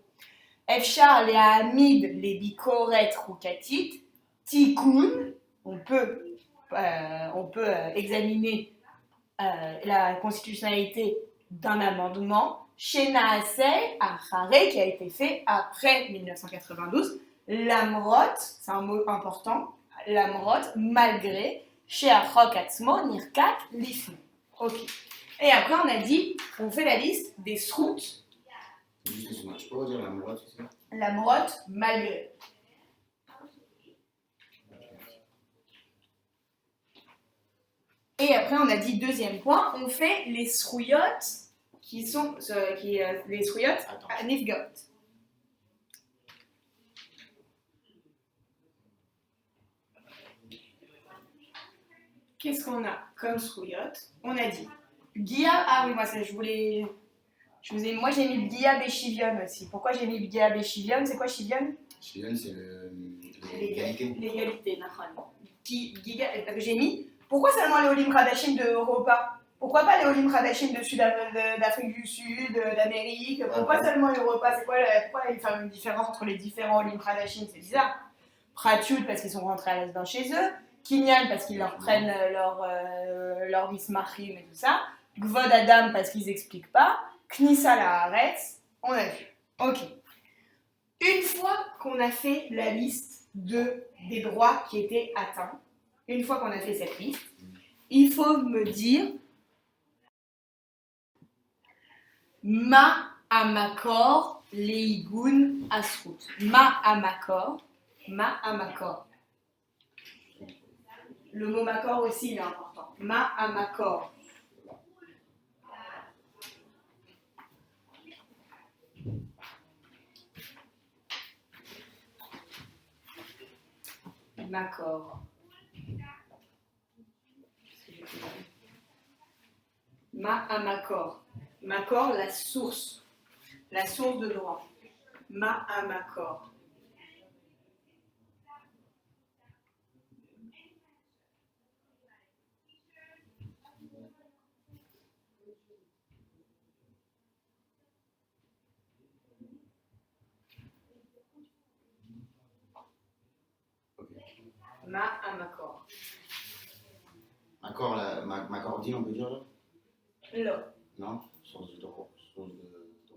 Efchar, les Hamid, les Bikoret, Roukatit, Tikkun, on peut examiner la constitutionnalité d'un amendement. Chez Naasei, Achare, qui a été fait après 1992, Lamrot, c'est un mot important, Lamrot, malgré, chez Achok Atzmo, Nirkat, Lifne. Ok. Et après, on a dit, on fait la liste des sroutes. Tu peux redire Lamrot, tu sais? Lamrot, malgré. Et après, on a dit deuxième point, on fait les srouillottes. Qui sont les srouillottes à Nifgot. Qu'est-ce qu'on a comme srouillotte? On a dit Guilla. Ah oui, moi j'ai mis Guilla Béchivion aussi. Pourquoi j'ai mis Guilla Béchivion? C'est quoi Chivion? Chivion, c'est l'égalité. L'égalité, j'ai mis. Pourquoi seulement les Olim Radachim de Europa? Pourquoi pas les Olim Radachim d'Afrique du Sud, d'Amérique? Pourquoi seulement Europa? Pourquoi il y a une différence entre les différents Olim Radachim? C'est bizarre. Pratiut parce qu'ils sont rentrés à l'Est chez eux. Kinyan parce qu'ils leur prennent leur mismachim et tout ça. Gvod Adam parce qu'ils expliquent pas. Knissa la Haaretz, on a vu. Ok. Une fois qu'on a fait la liste des droits qui étaient atteints, une fois qu'on a fait cette liste, il faut me dire Ma amakor leigun asrut. Ma amakor. Le mot makor aussi il est important. Ma amakor. Makor. Ma amakor. Makor, la source de droit. Ma amakor. Ma amakor. Macordine, on peut dire là? Là. Non? Source de droit.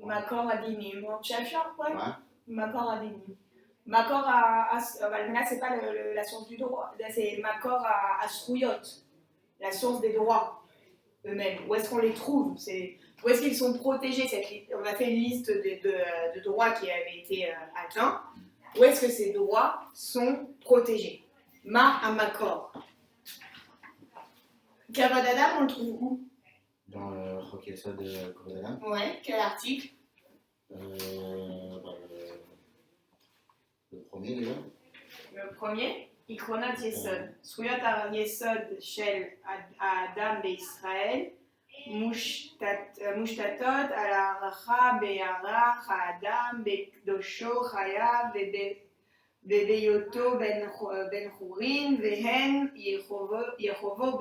Makor adinim. Tu as cher, ouais? Makor adinim. Makor là, c'est pas la source du droit. Là, c'est Makor à Srouyot. La source des droits eux-mêmes. Où est-ce qu'on les trouve? Où est-ce qu'ils sont protégés? On a fait une liste de droits qui avaient été atteints. Où est-ce que ces droits sont protégés? Ma à Makor. Kavod Adam, on le trouve où? Dans le Chok Yesod de Kavod Adam. Ouais, quel article? Le premier déjà. Le premier, Ikronat Yesod. Srouyot Yesod Shel Adam Israël. מושתתות על הערכה בהערך האדם בקדושו חייו ובהיותו בן חורין, והן יחובו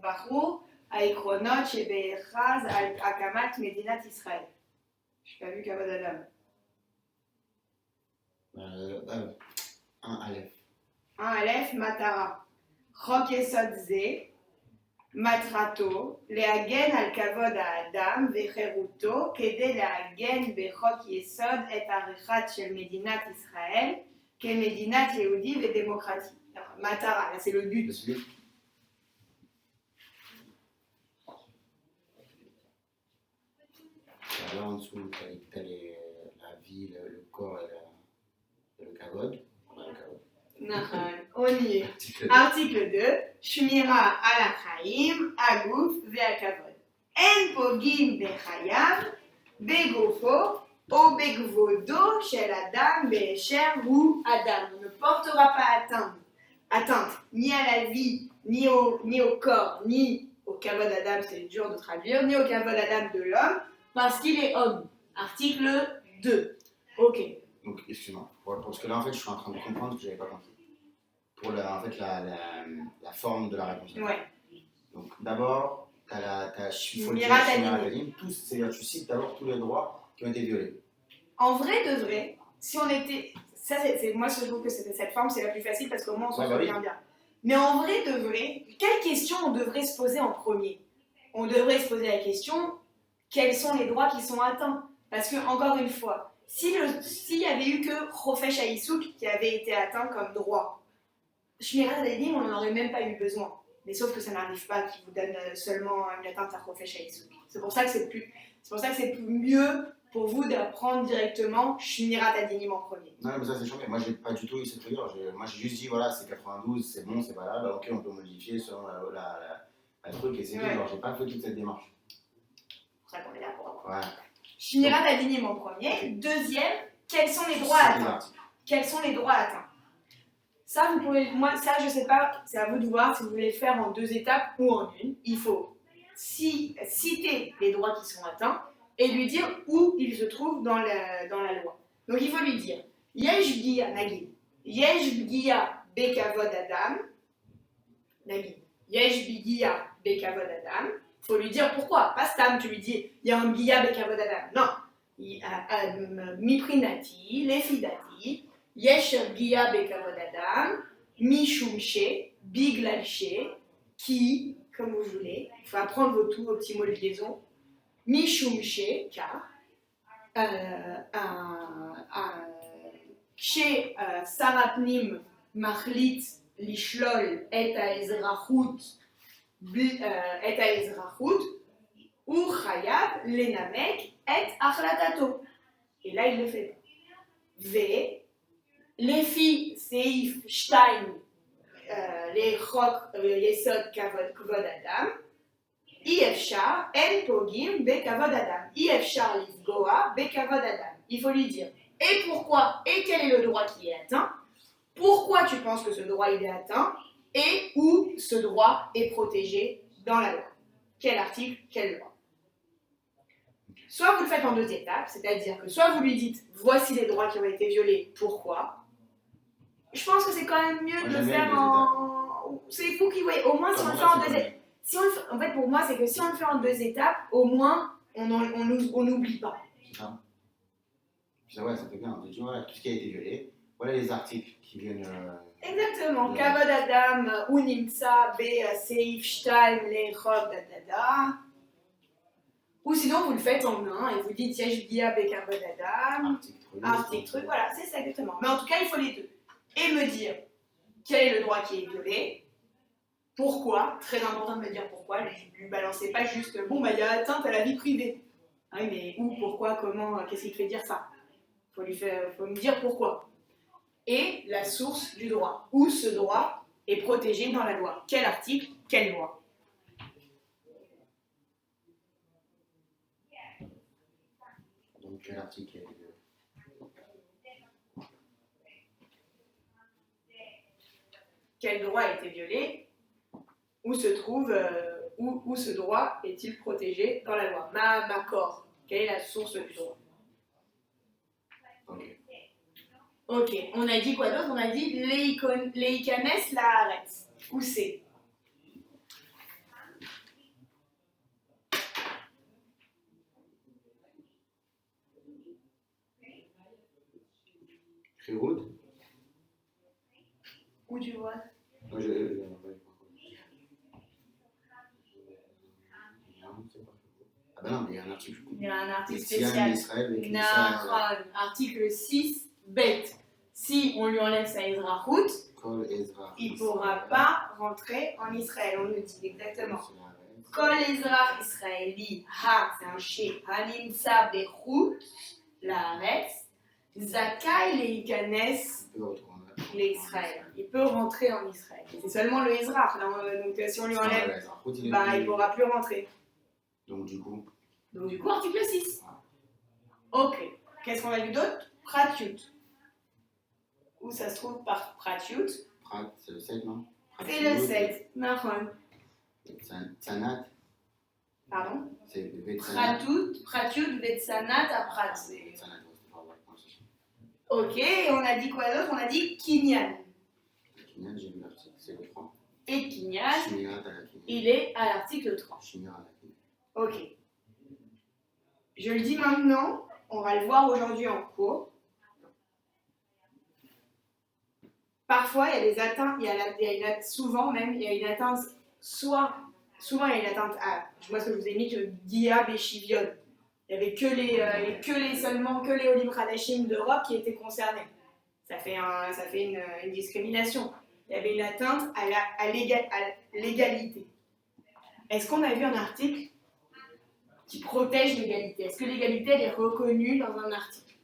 בחור העקרונות שבהכרז על הקמת מדינת ישראל. יש pas vu כבוד אדם. 1א מטרה. חוק יסוד זה מטרתו להגן על כבוד האדם וחירותו כדי לעגן בחוק יסוד את העריכת של מדינת ישראל כמדינת יהודית ודמוקרטית. מטרה, là c'est le but. Là en dessous, tu as la vie, le corps et le kavod. On y est. Article 2. שמירה על החיים, הגוף והכבוד. אין פוגעים בחייו, בגופו או בכבודו של אדם באשר הוא אדם. On ne portera pas atteinte ni à la vie, ni au corps, ni au kavod adam, c'est dur de traduire, ni au kavod adam de l'homme, parce qu'il est homme. Article 2. Ok. Donc, excuse-moi, parce que là, en fait, je suis en train de comprendre ce que je n'avais pas compris. Pour la forme de la réponse. Ouais. Donc, d'abord, tu as Shmirat Hadinim. C'est-à-dire, tu cites d'abord tous les droits qui ont été violés. En vrai de vrai, si on était. Ça, moi, je trouve que cette forme, c'est la plus facile parce qu'au moins, on s'en souvient bien. Mais en vrai de vrai, quelle question on devrait se poser en premier? On devrait se poser la question quels sont les droits qui sont atteints? Parce que, encore une fois, s'il y avait eu que Chofesh Haïsouk qui avait été atteint comme droit, Shmirat Hadinim, on n'en aurait même pas eu besoin. Mais sauf que ça n'arrive pas, qui vous donne seulement une atteinte à Chofesh Haïsouk. C'est pour ça que c'est mieux pour vous d'apprendre directement Shmirat Hadinim en premier. Non, mais ça c'est changé. Moi, j'ai pas du tout eu cette rigueur. Moi, j'ai juste dit, voilà, c'est 92, c'est bon, c'est valable. Ok, on peut modifier selon la truc et c'est tout. Alors, j'ai pas fait toute cette démarche. C'est pour ça qu'on est là pour apprendre. Ouais. Shmirat Hadinim en premier. Deuxième, quels sont les droits atteints? Quels sont les droits atteints? Ça, vous pouvez, moi, ça, je sais pas, c'est à vous de voir si vous voulez le faire en 2 étapes ou en une. Il faut citer les droits qui sont atteints et lui dire où ils se trouvent dans la loi. Donc, il faut lui dire Yesh B'giya, Nagid. Yesh B'giya Bekavod Adam. Nagid. Yesh B'giya Bekavod Adam. Il faut lui dire pourquoi. Pas Stam, tu lui dis il y a un B'giya Bekavod Adam. Non. Miprinati, Lefidati. Yesh B'giya Bekavod Adam. Mishum She, Biglal She, qui, comme vous voulez, il faut apprendre vos petits mots de liaison. Mishum She, car, chez Sarapnim Machlit Lishlol et Aezrachut, ou Chayab Lenamek et Achlatato. Et là, il le fait. V. Les filles, Seif, Stein, les Chok, Yesod, Kavod Adam. Ifshar, En Pogim, Bekavod Adam. Ifshar, Livgoa, Bekavod Adam. Il faut lui dire et pourquoi, et quel est le droit qui est atteint, pourquoi tu penses que ce droit il est atteint, et où ce droit est protégé dans la loi. Quel article, quelle loi. Soit vous le faites en 2 étapes, c'est-à-dire que soit vous lui dites voici les droits qui ont été violés, pourquoi. Je pense que c'est quand même mieux de le faire en. C'est vous qui voyez. Au moins, si on le fait en 2 étapes. En fait, pour moi, c'est que si on le fait en 2 étapes, au moins, on n'oublie pas. C'est ça. Ouais, ça fait bien. Tu vois, tout ce qui a été violé. Voilà les articles qui viennent. Exactement. Kavod Adam, Unimtsa, B, Seif, Stein, Lechov, da. Ou sinon, vous le faites en 1 et vous dites Yesh B'giya Bekavod Adam, article truc, voilà, c'est ça exactement. Mais en tout cas, il faut les 2. Et me dire quel est le droit qui est violé, pourquoi, très important de me dire pourquoi, ne lui balancez pas juste bon, bah il y a atteinte à la vie privée. Ah oui, mais où, pourquoi, comment, qu'est-ce qui te fait dire ça? Faut me dire pourquoi. Et la source du droit. Où ce droit est protégé dans la loi. Quel article, quelle loi. Donc quel article est violé? Quel droit a été violé? Où se trouve où ce droit est-il protégé dans la loi? Makor. Quelle est la source du droit? Ok, on a dit quoi d'autre? On a dit leikanes la haaretz. Où c'est? Chirut. Où tu vois? Ah ben non, mais il y a un article. Il y a un article spécial. Article 6, bête. Si on lui enlève sa Ezrahut, il ne pourra pas rentrer en Israël. On le dit exactement. Kol Ezra Israéli, ha, c'est un chez, Halimsa Bechut, la Haaretz, Zakai Leikanes l'Israël. Il peut rentrer en Israël. C'est seulement le Ezra. Donc si on lui enlève, il ne pourra plus rentrer. Donc du coup, article 6. Ok. Qu'est-ce qu'on a vu d'autre? Pratiut. Où ça se trouve par Pratiut? Prat, c'est le 7, non? C'est le 7. Nahon. Tsanat. Pardon? C'est Pratiut, Vetsanat à Prat. Ok, on a dit quoi d'autre? On a dit Kinyan. Kinyan, j'ai vu l'article, c'est le 3. Et Kinyan, il est à l'article 3. Ok. Je le dis maintenant, on va le voir aujourd'hui en cours. Parfois, il y a des atteintes, souvent même, il y a une atteinte, souvent il y a une atteinte à, moi ce que je vous ai mis, que Diab et Shivion. Il n'y avait que les Olim Hadashim d'Europe qui étaient concernés. Ça fait une discrimination. Il y avait une atteinte à l'égalité. Est-ce qu'on a vu un article qui protège l'égalité? Est-ce que l'égalité elle est reconnue dans un article?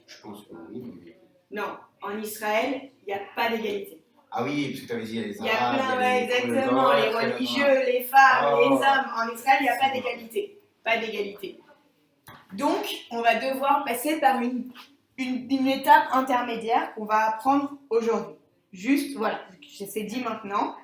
Je pense que oui. Mais... Non, en Israël, il n'y a pas d'égalité. Ah oui, parce que tu avais dit les Arabes. Il y a plein, exactement, les religieux, les femmes, les hommes. En Israël, il n'y a pas d'égalité. Pas d'égalité. Donc, on va devoir passer par une étape intermédiaire qu'on va apprendre aujourd'hui. Juste, voilà, c'est dit maintenant.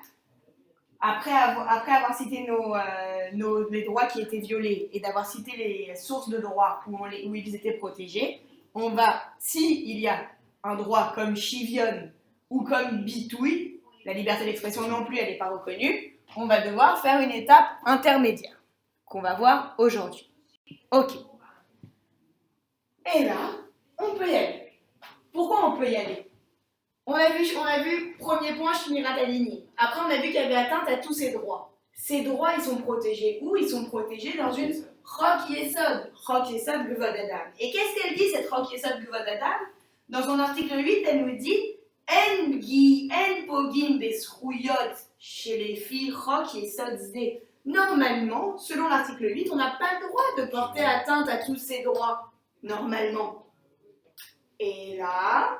Après avoir cité les droits qui étaient violés et d'avoir cité les sources de droits où ils étaient protégés, on va, s'il y a un droit comme Shivion ou comme Bitouille, la liberté d'expression non plus, elle n'est pas reconnue, on va devoir faire une étape intermédiaire qu'on va voir aujourd'hui. Ok. Et là, on peut y aller. Pourquoi on peut y aller? On a vu, premier point, Shmirat Aligné. Après, on a vu qu'il y avait atteinte à tous ces droits. Ces droits, ils sont protégés où? Ils sont protégés dans une Chok Yesod. Chok Yesod Gvod Adam. Et qu'est-ce qu'elle dit, cette Chok Yesod Gvod Adam? Dans son article 8, elle nous dit En pogim besrouyot chez les filles Chok Yesod Zé. Normalement, selon l'article 8, on n'a pas le droit de porter atteinte à tous ces droits. Normalement. Et là,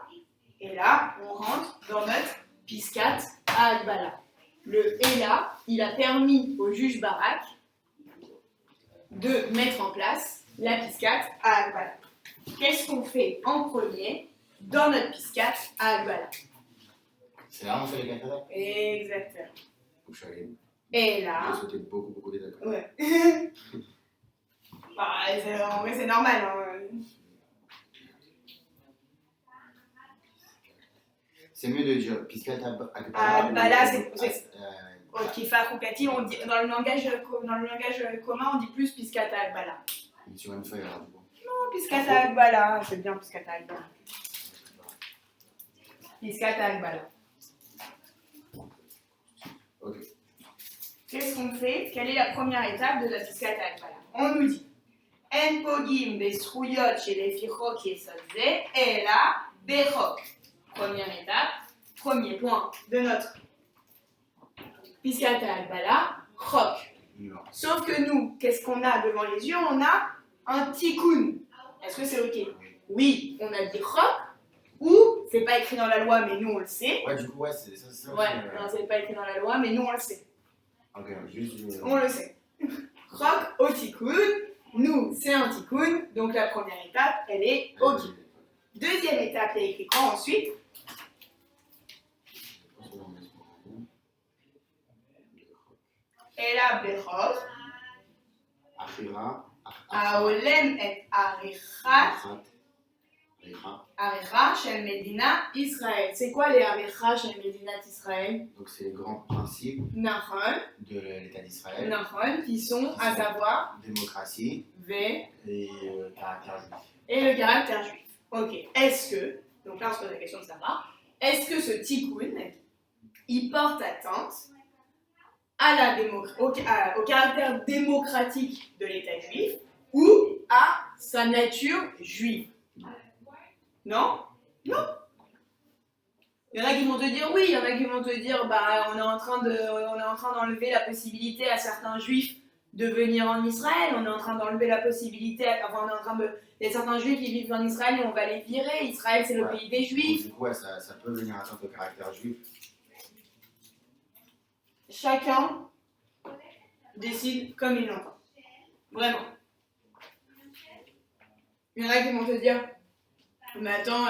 on rentre dans notre Piscat à Agbala. Le « et là », il a permis au juge Barak de mettre en place la Piscat à Agbala. Qu'est-ce qu'on fait en premier dans notre Piscat à Agbala? C'est là où on fait les catalogues. Exactement. Donc, je suis allé. Et là. J'ai sauté beaucoup d'étapes. Ouais. En vrai, c'est normal. Hein. C'est mieux de dire Piscat Agbala. Agbala, c'est. Kifa Koukati, on dit, dans le langage commun, on dit plus Piscat Agbala. Sur une feuille, alors. Non, Piscat Agbala, c'est bien Piscat Agbala. Piscat Agbala. Ok. Qu'est-ce qu'on fait? Quelle est la première étape de la Piscat Agbala? On nous dit En pogim besrouyot chez les fichok et sodze, et là, bechok. Première étape, premier point de notre Piscat Agbala, chok. Sauf que nous, qu'est-ce qu'on a devant les yeux? On a un tikkun. Est-ce que c'est ok? Oui, on a dit chok, ou c'est pas écrit dans la loi, mais nous on le sait. Ouais, du coup, ouais, c'est ça. Ouais, non, c'est pas écrit dans la loi, mais nous on le sait. Ok, juste. On le sait. Chok au tikkun. Nous, c'est un tikkun, donc la première étape, elle est ok. Deuxième étape, il y a écrit quoi ensuite? Ela Bechor. Achira. Aolem et Arichat. Aricha shel Medina Israël. C'est quoi les Aricha shel Medina Israël? Donc c'est les grands principes de l'État d'Israël. Qui sont à savoir démocratie et caractère juif. Et le caractère juif. Ok. Est-ce que, donc là on se pose la question de savoir, est-ce que ce tikkun, il porte atteinte à au caractère démocratique de l'État juif ou à sa nature juive? Non? Non. Il y en a qui vont te dire oui, il y en a qui vont te dire on est en train d'enlever la possibilité à certains juifs de venir en Israël, on est en train d'enlever la possibilité, il y a certains juifs qui vivent en Israël et on va les virer, Israël c'est le pays des juifs. Donc, du coup, ça peut venir atteinte au caractère juif. Chacun décide comme il l'entend. Vraiment. Il y en a qui vont te dire mais attends,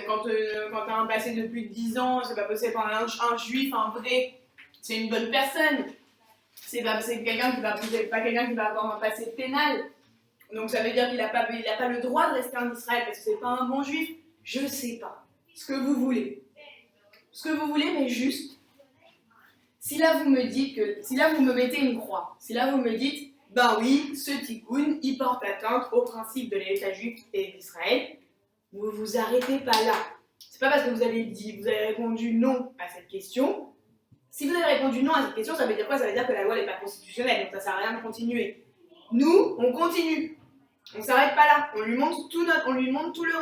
quand t'as un passé de plus de 10 ans, c'est pas possible pour un juif, un vrai, c'est une bonne personne. C'est quelqu'un qui va pas quelqu'un qui va avoir un passé pénal. Donc ça veut dire qu'il n'a pas le droit de rester en Israël parce que c'est pas un bon juif. Je sais pas. Ce que vous voulez. Ce que vous voulez, mais juste. Si là vous me mettez une croix, si là vous me dites, oui, ce tikkun, il porte atteinte au principe de l'État juif et d'Israël. Vous vous arrêtez pas là. C'est pas parce que vous avez répondu non à cette question. Si vous avez répondu non à cette question, ça veut dire quoi? Ça veut dire que la loi n'est pas constitutionnelle, donc ça sert à rien de continuer. Nous, on continue. On s'arrête pas là. On lui montre tout le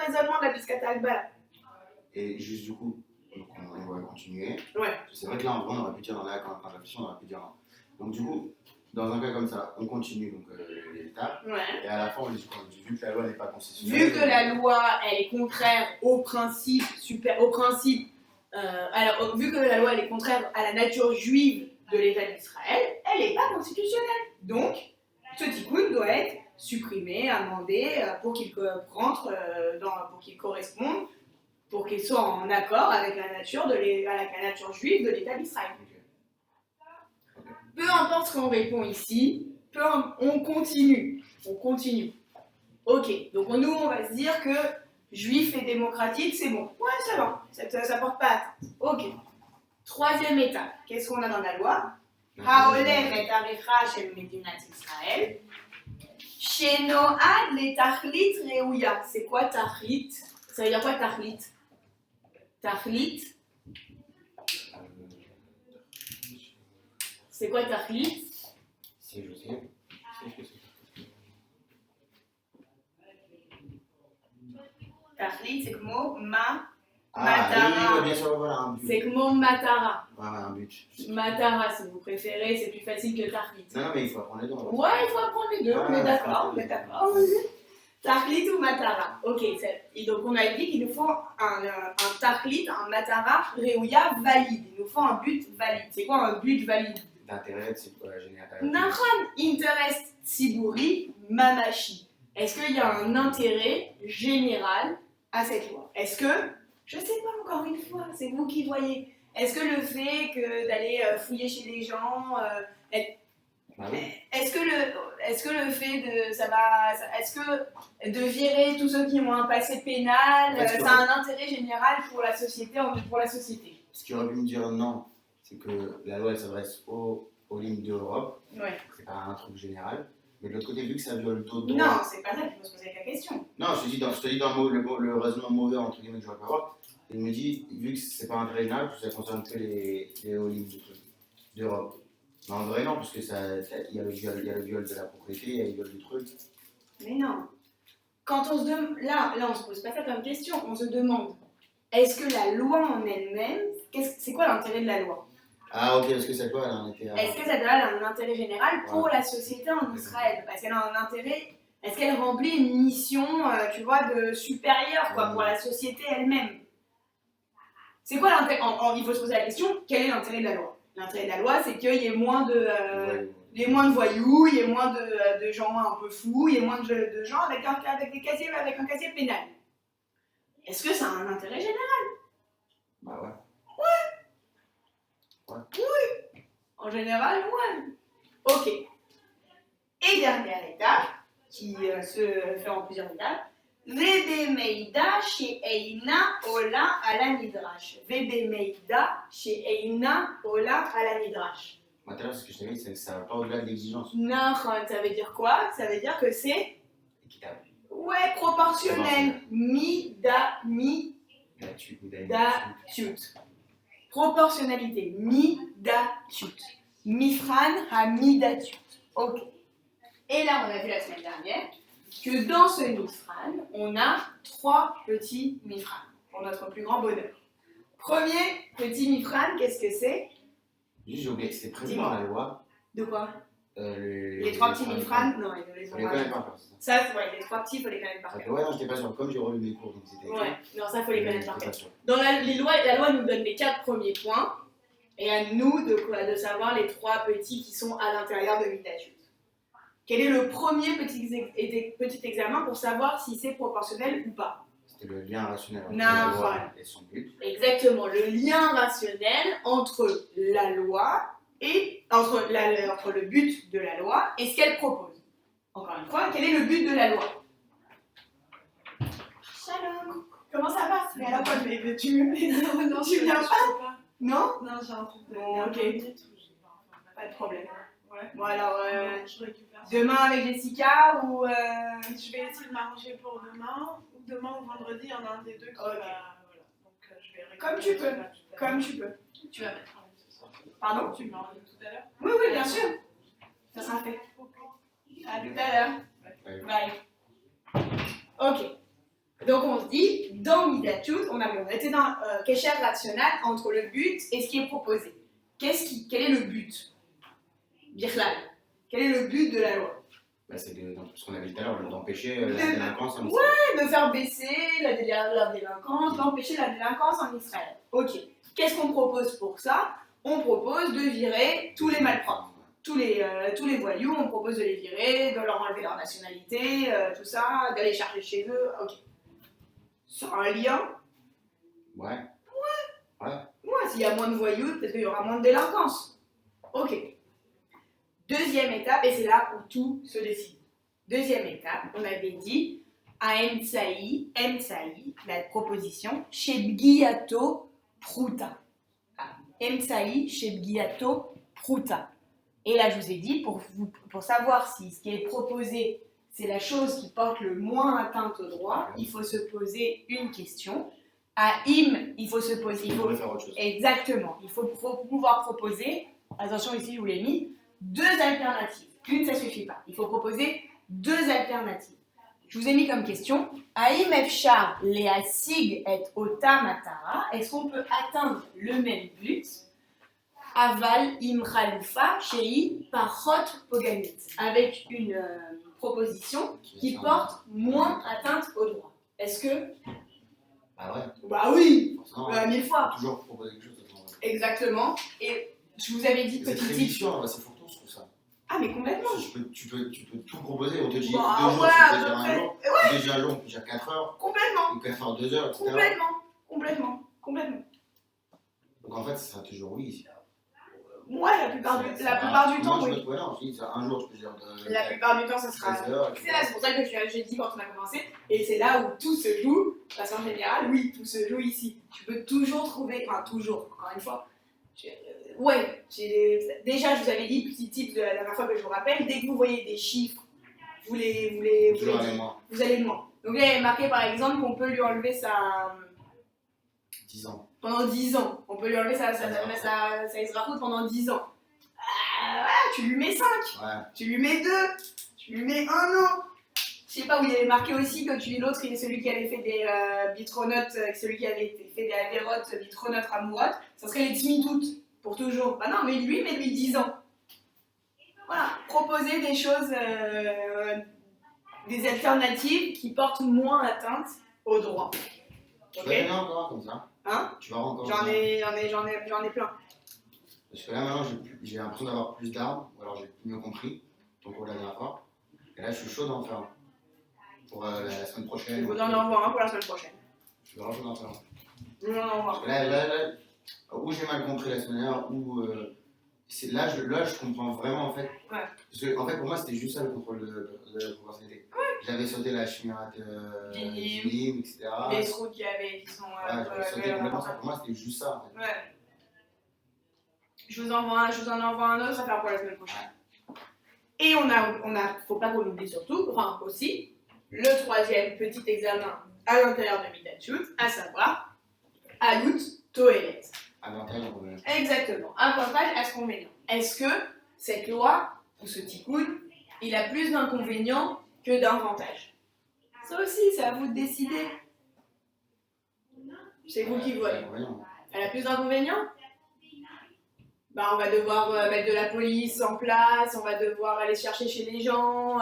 raisonnement de la Piscata Akbala. Et juste du coup, on va continuer. Ouais. C'est vrai que là, en vrai, on aurait pu dire, là, quand on réfléchit, on aurait pu dire non. Donc du coup, dans un cas comme ça, on continue donc l'État. Ouais. Et à la fin, on dit vu que la loi n'est pas constitutionnelle. Vu que la loi, elle est contraire au principe vu que la loi, elle est contraire à la nature juive de l'État d'Israël, elle n'est pas constitutionnelle. Donc, ce tikkun doit être supprimé, amendé pour qu'il corresponde, pour qu'il soit en accord avec la nature juive de l'État d'Israël. Peu importe ce qu'on répond ici, on continue. Ok, donc nous on va se dire que juif et démocratique c'est bon. Ouais, ça va, ça porte pas atteinte. Ok. Troisième étape, qu'est-ce qu'on a dans la loi? Haolem et Aricha shel Medinat Israël. Shenoad le tachlit reouya. C'est quoi tachlit? Ça veut dire quoi tachlit? Tachlit. C'est quoi tachlit? Si je sais. Tachlit, c'est como matara. Oui, bien sûr, voilà, un but. C'est como matara. Voilà, un but. Matara, si vous préférez, c'est plus facile que tachlit. Non, mais il faut apprendre les deux. Ouais, il faut apprendre les deux, on est d'accord, Tachlit ou matara. Ok, et donc on a dit qu'il nous faut un tachlit, un matara, réouya valide. Il nous faut un but valide. C'est quoi un but valide? D'intérêt général. Nachon, interest tziburi mamashi. Est-ce qu'il y a un intérêt général à cette loi? Est-ce que, je sais pas encore une fois, c'est vous qui voyez, est-ce que le fait d'aller fouiller chez les gens, est-ce que le fait de virer tous ceux qui ont un passé pénal, ça a un intérêt général pour la société? Ce qui aurait pu me dire non, c'est que la loi elle s'adresse aux lignes d'Europe, c'est pas un truc général. Mais de l'autre côté, vu que ça viole d'autres droits. Non, c'est pas ça qu'il faut se poser la question. Non, je te dis dans le raisonnement mauvais entre guillemets que je vais pas avoir. Il me dit, vu que c'est pas un vrai général, ça concerne que les hauts lignes d'Europe. Mais en vrai, non, parce que il y a le viol de la propriété, il y a le viol du truc. Mais non. Quand on se demande. Là, on se pose pas ça comme question. On se demande, est-ce que la loi en elle-même, c'est quoi l'intérêt de la loi? Ah, ok, est-ce que cette loi, elle a un intérêt? Est-ce que cette loi a un intérêt général pour la société en Israël? Parce qu'elle a un intérêt. Est-ce qu'elle remplit une mission, tu vois, de supérieure, quoi, pour la société elle-même? C'est quoi l'intérêt? Il faut se poser la question, quel est l'intérêt de la loi? L'intérêt de la loi, c'est qu'il y ait moins de voyous, il y ait moins de gens un peu fous, il y ait moins de gens avec un casier pénal. Est-ce que ça a un intérêt général? Bah ouais. Oui. En général, ouais. Ok. Et dernière étape, qui se fait en plusieurs étapes. Vebe Meida chez Eina Ola ala Nidrash. Vebe Meida chez Eina Ola ala Nidrash. Tout à l'heure, ce que je t'ai dit, c'est que ça va pas au-delà de l'exigence. Non, ça veut dire quoi? Ça veut dire que c'est Équitable. ouais, proportionnel. Midatut. Proportionnalité. Midatut. Mifran à midatut. Ok. Et là, on a vu la semaine dernière que dans ce mifran, on a 3 petits mifran pour notre plus grand bonheur. Premier petit mifran, qu'est-ce que c'est? Juste, j'ai oublié, c'est prévu dans la loi. De quoi? Les 3 petits mifran, non, ils ne les ont pas. pas. Les pas. Ça, ouais, les 3 petits, il faut les connaître par cœur. Ouais, non, j'étais pas sûr. Comme j'ai relu mes cours, donc c'était. Ouais, non, ça, il faut les connaître par cœur. Dans la loi nous donne les 4 premiers points, et à nous de savoir les 3 petits qui sont à l'intérieur de midatut. Quel est le premier petit examen pour savoir si c'est proportionnel ou pas? C'était le lien rationnel entre la loi et son but. Exactement, le lien rationnel entre la loi et entre le but de la loi et ce qu'elle propose. Encore une fois, quel est le but de la loi? Shalom. Comment ça va? Mais alors quoi, tu viens pas? Non? Non, j'ai un truc de... Bon, ok. Pas de problème. Ouais. Bon alors, je récupère. demain avec Jessica ou... Je vais essayer de m'arranger pour demain, ou demain ou vendredi, il y en a un des deux qui va... Voilà. Donc je vais Comme tu peux. Comme tu peux. Tu vas mettre un ce soir. Pardon? Tu m'as rendu tout à l'heure? Oui, oui, bien sûr. Ça sera fait. À tout à l'heure. Bye. Ok. Donc on se dit, dans midatut, on était dans kesher rationnel entre le but et ce qui est proposé. Quel est le but? Birlal. Quel est le but de la loi? Bah, c'est ce qu'on avait dit tout à l'heure, d'empêcher la délinquance en Israël. Ouais, de faire baisser la délinquance, d'empêcher la délinquance en Israël. Ok. Qu'est-ce qu'on propose pour ça? On propose de virer tous les malpropres. Tous les voyous, on propose de les virer, de leur enlever leur nationalité, tout ça, d'aller chercher chez eux. Ok. Sur un lien? Ouais. Ouais, s'il y a moins de voyous, peut-être qu'il y aura moins de délinquance. Ok. Deuxième étape, et c'est là où tout se décide. Deuxième étape, on avait dit à Emtsaï, la proposition, Shebgiato Pruta. Emtsaï, Shebgiato Pruta. Et là, je vous ai dit, pour savoir si ce qui est proposé, c'est la chose qui porte le moins atteinte au droit, il faut se poser une question. À Im, il faut se poser. Il faut faire autre chose. Exactement. Il faut pouvoir proposer, attention ici, je vous l'ai mis, 2 alternatives. Une, ça ne suffit pas. Il faut proposer 2 alternatives. Je vous ai mis comme question, Aïm Efchar Leasig et Ota Matara, est-ce qu'on peut atteindre le même but? Aval im Khaloufa Shei Parot Poganit, avec une proposition qui porte moins atteinte au droit. Est-ce que... Ah ouais? Bah oui, 1000 fois. fois. Toujours proposer quelque chose. Exactement. Et je vous avais dit c'est petit très tip. vicieux, c'est fourton, je trouve ça. Ah mais complètement. Tu peux tout proposer, on te dit 2 Bah, jours, ouais, tu peux dire un jour, ouais. déjà long, tu peux dire 4 heures, Complètement. tu peux faire 2 heures, etc. Complètement. Donc en fait, ça sera toujours oui. Ouais, la plupart du temps, oui. Ouais, non, je dis, un jour, je peux dire. La plupart du temps, ça sera. 13 heures, C'est pour ça que j'ai dit quand on a commencé, et c'est là où tout se joue, parce qu'en général, oui, tout se joue ici. Tu peux toujours trouver, enfin toujours, encore une fois. Déjà, je vous avais dit, petit tip de la dernière fois que je vous rappelle, dès que vous voyez des chiffres, vous allez le moins. Donc là, il est marqué par exemple qu'on peut lui enlever sa. 10 ans. Pendant 10 ans. On peut lui enlever sa Ezrahout pendant 10 ans. Tu lui mets 5. Ouais. Tu lui mets 2. Tu lui mets 1 an. Je sais pas où il avait marqué aussi que l'autre, il est celui qui avait fait des bitronotes, celui qui avait fait des avérotes, bitronotes, ramourotes. Ça serait les tzmidout pour toujours. Bah non, mais lui 10 ans. Voilà. Proposer des choses, des alternatives qui portent moins atteinte au droit. Tu vas aller encore comme ça? Hein? Tu vas encore. J'en ai plein. Parce que là maintenant j'ai l'impression d'avoir plus d'armes, ou alors j'ai mieux compris ton cours de la dernière fois. Et là je suis chaud d'en faire un. Pour la semaine prochaine. Je vous en envoie un pour la semaine prochaine. Je vais vraiment d'en faire un. Je vous en envoie. Parce que là où j'ai mal compris la semaine dernière, où là je comprends vraiment en fait Ouais. Parce que, en fait, pour moi, c'était juste ça le contrôle de proportionnalité. Ouais. J'avais sauté la Shmirat Dinim, etc. Les trous qui sont. J'avais sauté complètement ça. Pour moi, c'était juste ça. En fait. Ouais. Je vous en envoie un autre à faire pour la semaine prochaine. Et faut pas qu'on oublie surtout, enfin aussi, le 3e petit examen à l'intérieur de Midatchut, à savoir Alut Toelet. Avantage, inconvénient. Exactement, avantage, inconvénient. Est-ce que cette loi, ou ce tikkun, il a plus d'inconvénients que d'avantages? Ça aussi, c'est à vous de décider. C'est vous qui voyez. Elle a plus d'inconvénients? Bah, on va devoir mettre de la police en place, on va devoir aller chercher chez les gens.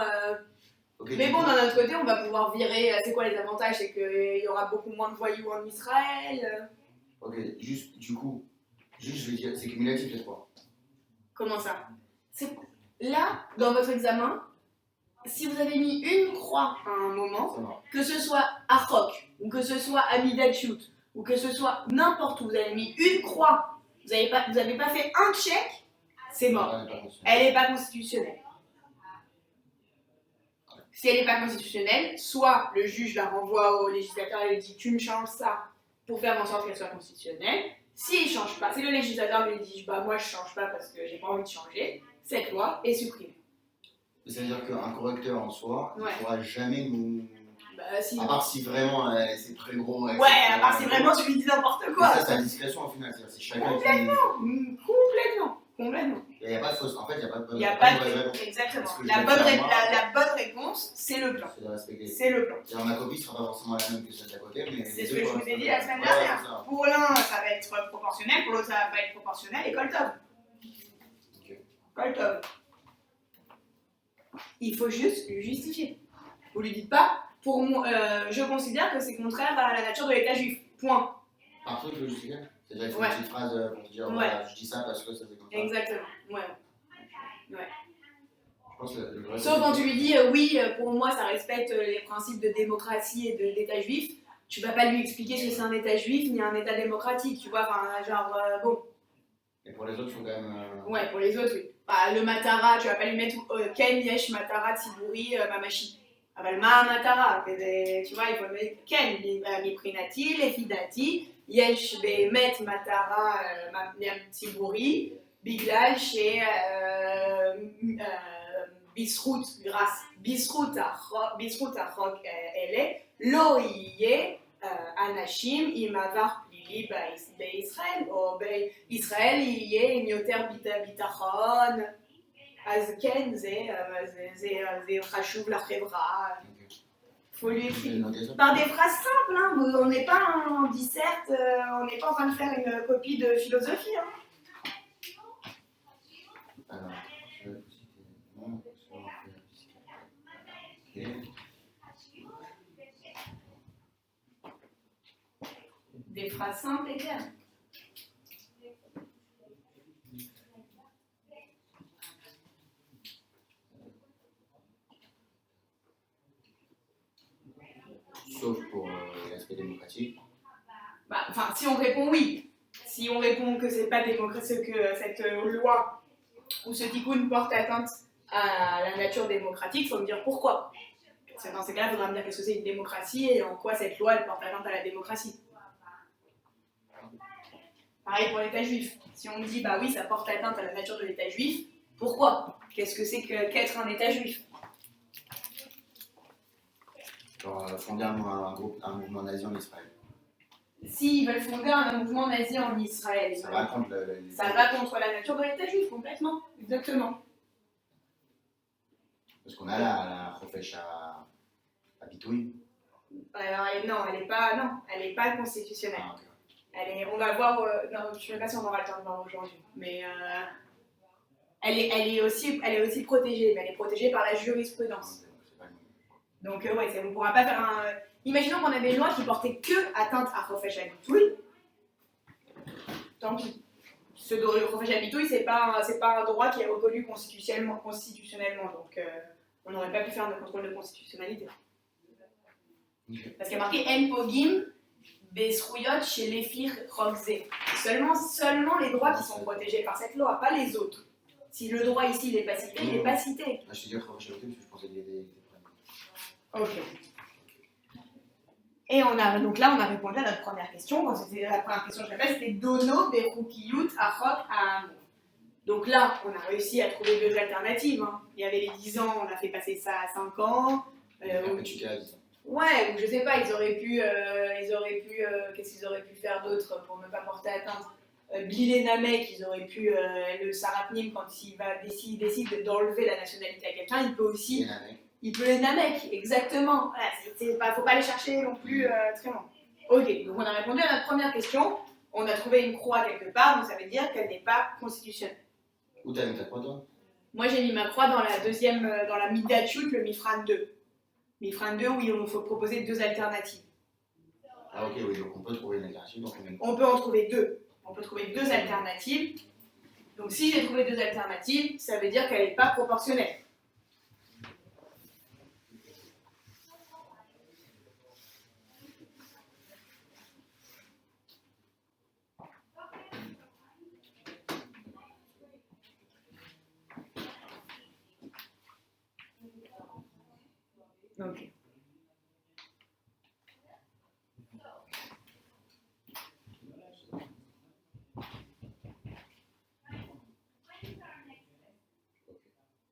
Okay, mais bon, d'un autre côté, on va pouvoir virer. C'est quoi les avantages? C'est qu'il y aura beaucoup moins de voyous en Israël. Ok, du coup, je vais dire, c'est cumulatif les trois. Comment ça? Là, dans votre examen, si vous avez mis une croix à un moment, que ce soit à Rock, ou que ce soit à Midatchut, ou que ce soit n'importe où, vous avez mis une croix. Vous n'avez pas fait un check, c'est mort. Elle n'est pas constitutionnelle. Si elle n'est pas constitutionnelle, soit le juge la renvoie au législateur et lui dit tu me changes ça pour faire en sorte qu'elle soit constitutionnelle. S'il ne change pas, si le législateur lui dit bah moi je ne change pas parce que j'ai pas envie de changer, cette loi est supprimée. Ça veut dire qu'un correcteur en soi ne pourra jamais nous. Si. À part si vraiment c'est très gros. Ouais, à part si vraiment tu lui dis n'importe quoi. Ça, c'est la discrétion au final. C'est chacun Complètement. Il n'y a pas de fausse. En fait, il n'y a pas de bonne réponse. Exactement. La bonne réponse, c'est le plan. C'est de respecter. C'est le plan. Alors, ma copie ne sera pas forcément la même que celle d'à côté. Mais c'est ce que je vous ai dit la semaine dernière. Pour l'un, ça va être proportionnel. Pour l'autre, ça va être proportionnel. Et Koltov. Koltov. Il faut juste lui justifier. Vous lui dites pas. Pour moi, je considère que c'est contraire à la nature de l'État juif. Point. Par contre, le justifier. C'est-à-dire qu'il faut une petite phrase pour te dire voilà, je dis ça parce que ça c'est comme ça. Exactement. Ouais. Je pense que sauf quand tu lui dis oui, pour moi ça respecte les principes de démocratie et de l'État juif, tu vas pas lui expliquer que c'est un État juif ni un État démocratique, tu vois, enfin genre bon. Et pour les autres, il faut quand même. Ouais, pour les autres, oui. Bah, le Matara, tu vas pas lui mettre Ken Yesh Matara Tziburi Mamashi. אבל מה המטרה? tu vois, il faut mettre כן, מבחינתי, לפי דעתי, יש באמת מטרה ציבורי, בגלל שבזכות החוק האלה לא יהיה אנשים עם עבר פלילי בישראל, או בישראל יהיה עם יותר ביטחון. אז כן, זה חשוב לחברה. Faut lui écrire par des phrases simples, hein. On n'est pas en disserte, on n'est pas en train de faire une copie de philosophie. Hein. Alors, je vais des phrases simples et claires. Sauf pour l'aspect démocratique. Enfin, si on répond oui, si on répond que c'est pas démocratique, que cette loi ou ce tikkun porte atteinte à la nature démocratique, il faut me dire pourquoi. Dans ces cas-là, il faudra me dire qu'est-ce que c'est une démocratie et en quoi cette loi elle porte atteinte à la démocratie. Pareil pour l'État juif. Si on me dit bah oui, ça porte atteinte à la nature de l'État juif, pourquoi? Qu'est-ce que c'est qu'être un État juif? Genre fonder un mouvement nazi en Israël. S'ils veulent fonder un mouvement nazi en Israël, ça va contre la nature de l'État juif, complètement. Exactement. Parce qu'on a la Chofesh à Bitouille. Alors, non, elle n'est pas constitutionnelle. Ah, okay. On va voir, non, je ne sais pas si on aura le temps de voir aujourd'hui, mais elle est aussi protégée, mais elle est protégée par la jurisprudence. Donc ouais, on ne pourra pas faire un... Imaginons qu'on avait une loi qui portait que atteinte à Chofesh Habitoui. Tant pis. Ce Chofesh Habitoui, c'est pas un droit qui est reconnu constitutionnellement, donc on n'aurait pas pu faire de contrôle de constitutionnalité. Parce qu'il y a marqué En Pogim Besrouyot chez Lefir Roxé. Seulement les droits qui sont protégés par cette loi, pas les autres. Si le droit ici, il n'est pas cité, il n'est pas cité. Je te dis Chava Shabbatim parce que je pensais qu'il y avait des Ok. Et donc là, on a répondu à notre première question. Quand c'était la première question, je rappelle, c'était Dono, Berukiyut, Achok, Ahamor. Donc là, on a réussi à trouver 2 alternatives. Hein. Il y avait les 10 ans, on a fait passer ça à 5 ans. Ouais, ou je sais pas, ils auraient pu qu'est-ce qu'ils auraient pu faire d'autre pour ne pas porter atteinte Bilé Namek, ils auraient pu, le Sarapnim, quand il décide d'enlever la nationalité à quelqu'un, il peut aussi... Il peut les Namek, exactement. Voilà, faut pas les chercher non plus très loin. Ok, donc on a répondu à notre première question. On a trouvé une croix quelque part, donc ça veut dire qu'elle n'est pas constitutionnelle. Où t'as mis ta croix, toi? Moi, j'ai mis ma croix dans la deuxième, dans la Midatchut, le Mifran 2. Mifran 2, où il faut proposer 2 alternatives. Ah ok, oui, donc on peut trouver une alternative. On peut en trouver 2. On peut trouver 2 alternatives. Donc si j'ai trouvé 2 alternatives, ça veut dire qu'elle n'est pas proportionnelle. Ok.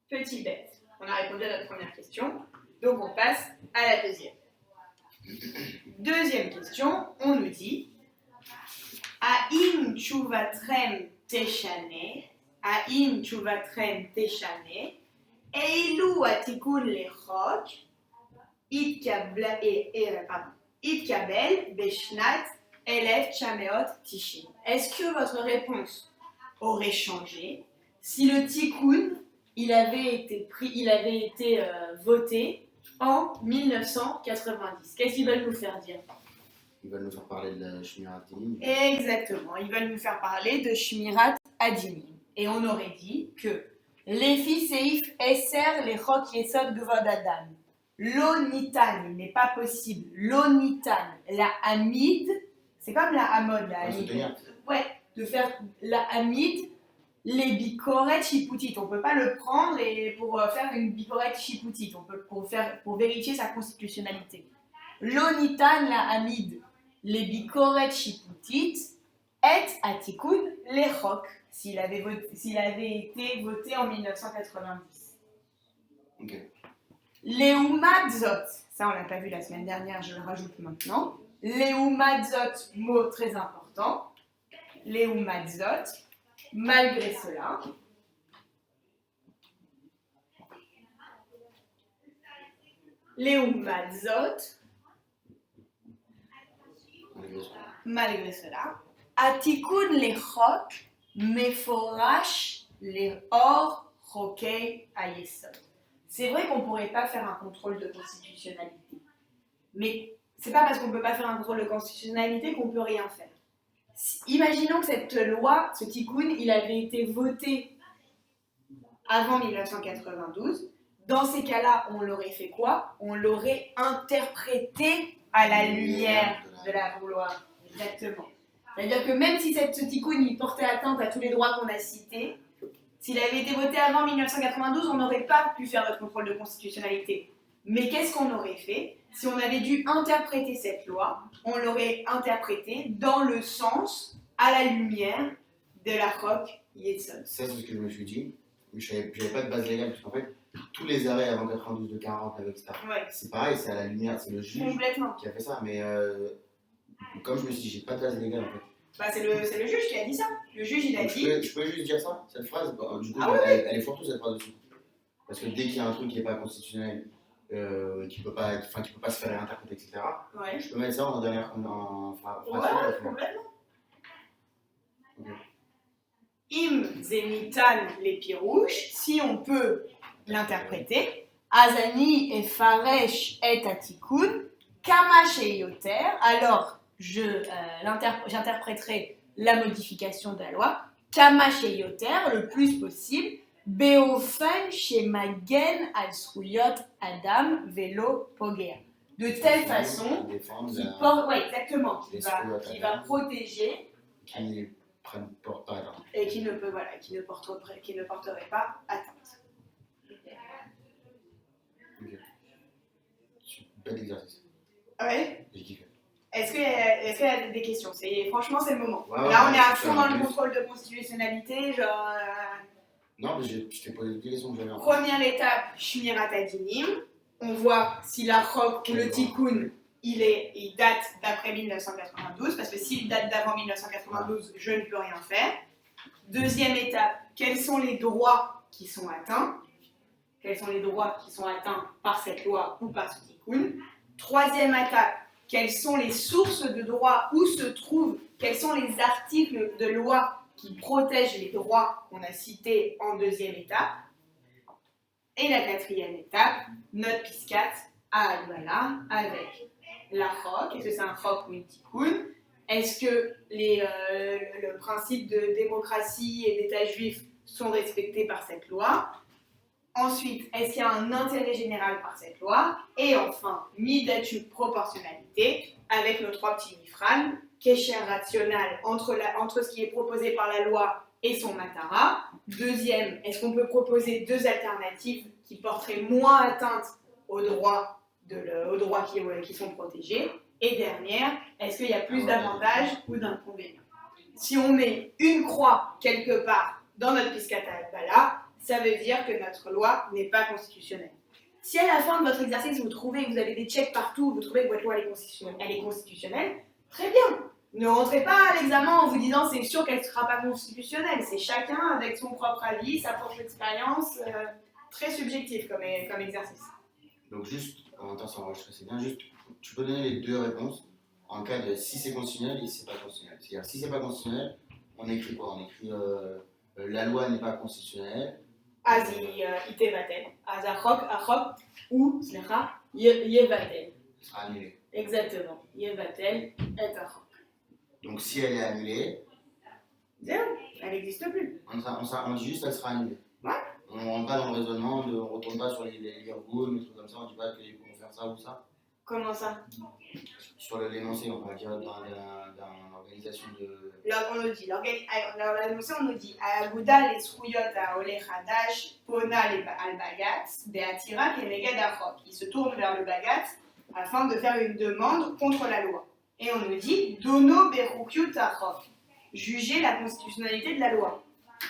Petit bête. On a répondu à notre première question. Donc on passe à la deuxième. Deuxième question, on nous dit Aim Chuvatrem Teshane, Aim Chuvatrem Teshane, Eilu Atikun Lechok, Itkabel Beshnat Elef Chameot Tishin. Est-ce que votre réponse aurait changé si le tikkun il avait été voté en 1990? Qu'est-ce qu'ils veulent nous faire dire? Ils veulent nous faire parler de la Shmirat Adinim. Exactement, ils veulent nous faire parler de Shmirat Adinim. Et on aurait dit que les filles Seif Esser les Chok Yesod Gvod Adam. L'onitan, il n'est pas possible. L'onitan, la Hamid, c'est comme la Hamod, la Hamid. Ouais, de faire la Hamid, les bikoret chipoutites. On ne peut pas le prendre pour faire une bikoret chipoutit. On peut pour vérifier sa constitutionnalité. L'onitan, la Hamid, les bikoret chipoutit, et atikun les chok, s'il avait été voté en 1990. Ok. Leumadzot, ça on l'a pas vu la semaine dernière, je le rajoute maintenant. Leumadzot, mot très important. Leumadzot, malgré cela. Leumadzot, malgré cela. Atikun le chok, meforash le or chokei ayesod. C'est vrai qu'on ne pourrait pas faire un contrôle de constitutionnalité. Mais c'est pas parce qu'on ne peut pas faire un contrôle de constitutionnalité qu'on ne peut rien faire. Imaginons que cette loi, ce tikkun, il avait été voté avant 1992. Dans ces cas-là, on l'aurait fait quoi? On l'aurait interprété à la lumière de la loi. Exactement. C'est-à-dire que même si ce tikkun, il portait atteinte à tous les droits qu'on a cités, s'il avait été voté avant 1992, on n'aurait pas pu faire notre contrôle de constitutionnalité. Mais qu'est-ce qu'on aurait fait? Si on avait dû interpréter cette loi, on l'aurait interprétée dans le sens, à la lumière de la Chok Yesod. Ça, c'est ce que je me suis dit. Je n'avais pas de base légale, parce qu'en fait, tous les arrêts avant 92 de 40 avec ça, ouais. C'est pareil, c'est à la lumière, c'est le juge qui a fait ça. Mais comme je me suis dit, j'ai pas de base légale en fait. Bah, c'est le juge qui a dit ça. Le juge, il a dit... Je peux juste dire ça, cette phrase. Du coup, elle est forte, cette phrase dessus. Parce que dès qu'il y a un truc qui n'est pas constitutionnel, qui peut pas se faire réinterpréter, etc., ouais. Je peux mettre ça en dernière phrase. Ouais, complètement. Okay. Im zenitan les pirouches, si on peut l'interpréter, Azani et Faresh et Atikun, Kamash et Yoter, alors j'interpréterai la modification de la loi, Kamash et Yoter, le plus possible, Beofen chez Magen al Sruyot Adam Velo Pogea. De telle façon qui va protéger, ne portent pas atteinte. Et qui ne porterait pas atteinte. Ok. Bel exercice. Ouais. J'ai kiffé. Est-ce qu'il y a des questions? Franchement, c'est le moment. Ouais, là, on est à c'est fond dans le plus. contrôle de constitutionnalité. Genre, Non, mais je t'ai posé des questions que j'avais en tête. première étape, Shmirat Adinim. On voit si la roque ou le tikkun, il date d'après 1992, parce que s'il date d'avant 1992, je ne peux rien faire. Deuxième étape, quels sont les droits qui sont atteints? Quels sont les droits qui sont atteints par cette loi ou par ce tikkun? Troisième étape, quelles sont les sources de droit, où se trouvent, quels sont les articles de loi qui protègent les droits qu'on a cités en deuxième étape. Et la quatrième étape, notre piscat à Agbala avec la roque. Est-ce que c'est un roque ou une tikkun? Est-ce que le principe de démocratie et d'État juif sont respectés par cette loi? Ensuite, est-ce qu'il y a un intérêt général par cette loi? Et enfin, midatu proportionnalité avec nos trois petits mifran, kesher rationnel entre ce qui est proposé par la loi et son matara. Deuxième, est-ce qu'on peut proposer deux alternatives qui porteraient moins atteinte aux droits, qui sont protégés? Et dernière, est-ce qu'il y a plus d'avantages ou d'inconvénients? Si on met une croix quelque part dans notre piscata al-bala, ça veut dire que notre loi n'est pas constitutionnelle. Si à la fin de votre exercice, vous trouvez que vous avez des checks partout, vous trouvez que votre loi elle est constitutionnelle, très bien. Ne rentrez pas à l'examen en vous disant c'est sûr qu'elle ne sera pas constitutionnelle. C'est chacun avec son propre avis, sa propre expérience, très subjectif comme exercice. Donc juste, en même temps ça enregistre, c'est bien, juste, tu peux donner les deux réponses en cas de si c'est constitutionnel et si c'est pas constitutionnel. C'est-à-dire si c'est pas constitutionnel, on écrit quoi? On écrit la loi n'est pas constitutionnelle. אז היא תבטל. אז החוק הוא, יבטל. Sera annulé. Exactement. יבטל את החוק. Donc si elle est annulée, elle n'existe plus. On dit juste qu'elle sera annulée. Ouais. On ne rentre pas dans le raisonnement, on ne retourne pas sur les virgules, des trucs comme ça, on ne dit pas qu'ils vont faire ça ou ça. Comment ça? Sur l'énoncé, on va dire dans l'organisation de... On nous dit, l'énoncé, on nous dit Aguda les Srouyot à Ole Hadash, Pona al Bagatz, Beatira et Megad Achok. Il se tourne vers le Bagatz afin de faire une demande contre la loi. Et on nous dit Dono Berukyut Achok. Juger la constitutionnalité de la loi.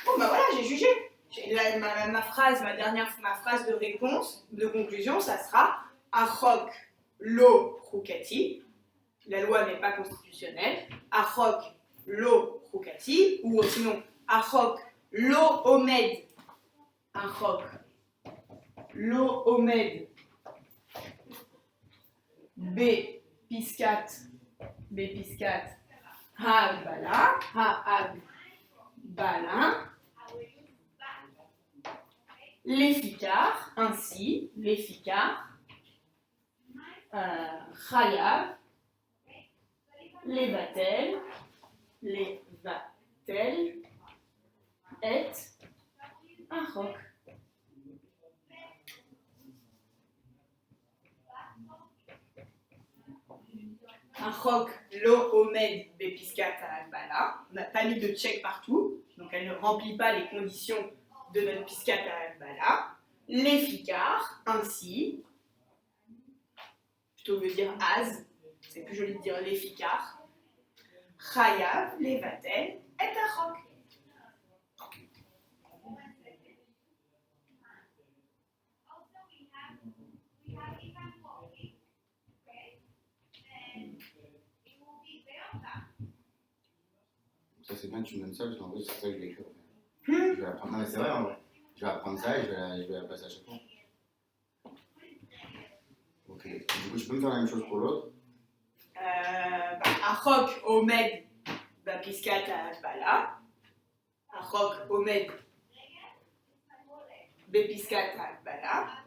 Bon, ben voilà, j'ai jugé. Ma phrase de réponse, de conclusion, ça sera Achok lo Chukati. La loi n'est pas constitutionnelle. Achok lo Chukati, ou sinon Achok lo Omed. Achok lo Omed. B piscat Ha-Bala, Ha-Ag-Bala, l'efficar, ainsi, l'efficar, Chayav, les vatel, et Achok. Achok lo omed bepiskat al-bala. On n'a pas mis de check partout, donc elle ne remplit pas les conditions de notre piskat al-bala. L'efficar, ainsi, plutôt que de dire as, c'est plus joli de dire l'efficar. Chayav, levatel, et achok. Ça c'est bien que tu me donnes ça, parce qu'en vrai c'est ça que je vais écrire. Je vais apprendre, non mais c'est vrai en vrai. Je vais apprendre ça et je vais la passer à chaque fois. Ok, du coup je peux me faire la même chose pour l'autre. Achok omed bapiskat al-bala. Achok omed bepiskat al-bala.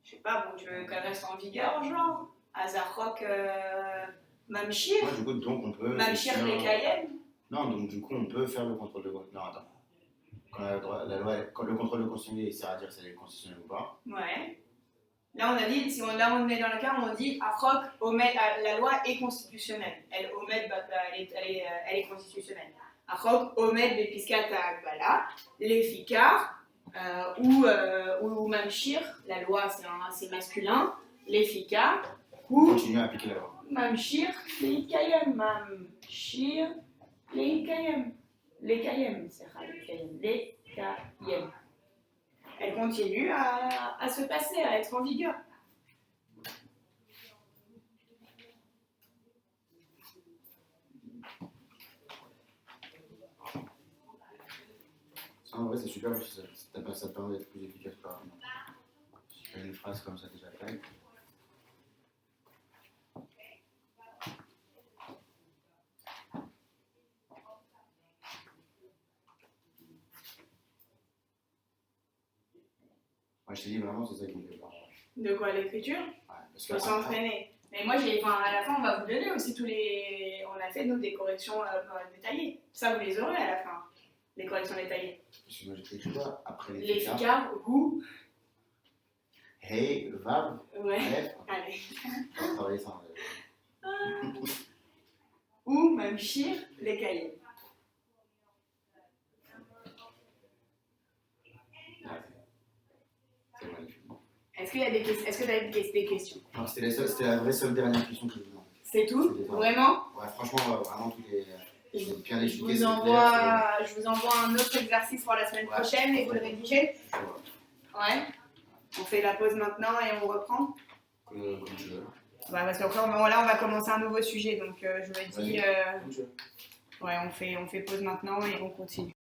Je sais pas, bon, tu veux qu'elle reste en vigueur, genre Azarok Mamshir. Ouais, du coup, donc on peut. Mamshir les Cayenne. Non, donc du coup, on peut faire le contrôle de. Non, attends. Quand le contrôle de constitutionnalité sert à dire si elle est constitutionnelle ou pas. Ouais. Là, on a dit, si on est dans le cas où on dit Achok, la loi est constitutionnelle. Elle est constitutionnelle. Achok, Omed, Bepiskat, Agbala, l'Efikar, ou Mamshir, la loi c'est masculin, l'Efikar, ou. Continue à appliquer la loi. Mamshir, Leikayem, Mamshir, Leikayem. Leikayem, c'est Leikayem, Leikayem. Elle continue à se passer, à être en vigueur. En vrai, c'est super, ça permet d'être plus efficace par exemple. Si tu as une phrase comme ça déjà faite. Moi, je t'ai dit vraiment, c'est ça qui me fait peur. De quoi, l'écriture? Ouais, parce faut s'entraîner. Mais moi, à la fin, on va vous donner aussi tous les. On a fait, nous, des corrections détaillées. Ça, vous les aurez à la fin, les corrections détaillées. Parce que moi, j'ai écrit quoi après les ficars, goût. Hey, le vav. Ouais. Allez. On va travailler ça. Ou même chir, les cahiers. C'est magnifique. Est-ce qu'il y a des questions? Est-ce que tu as des questions? Non, c'était la vraie seule dernière question que je vous demande. C'est tout? Vraiment? Ouais, franchement, vraiment, tout est bien expliqué. Je vous envoie un autre exercice pour la semaine prochaine et vous le rédigez? Ouais. On fait la pause maintenant et on reprend? Comme tu veux. Ouais, parce qu'après, là, on va commencer un nouveau sujet, donc je me dis... ouais, on fait pause maintenant et on continue.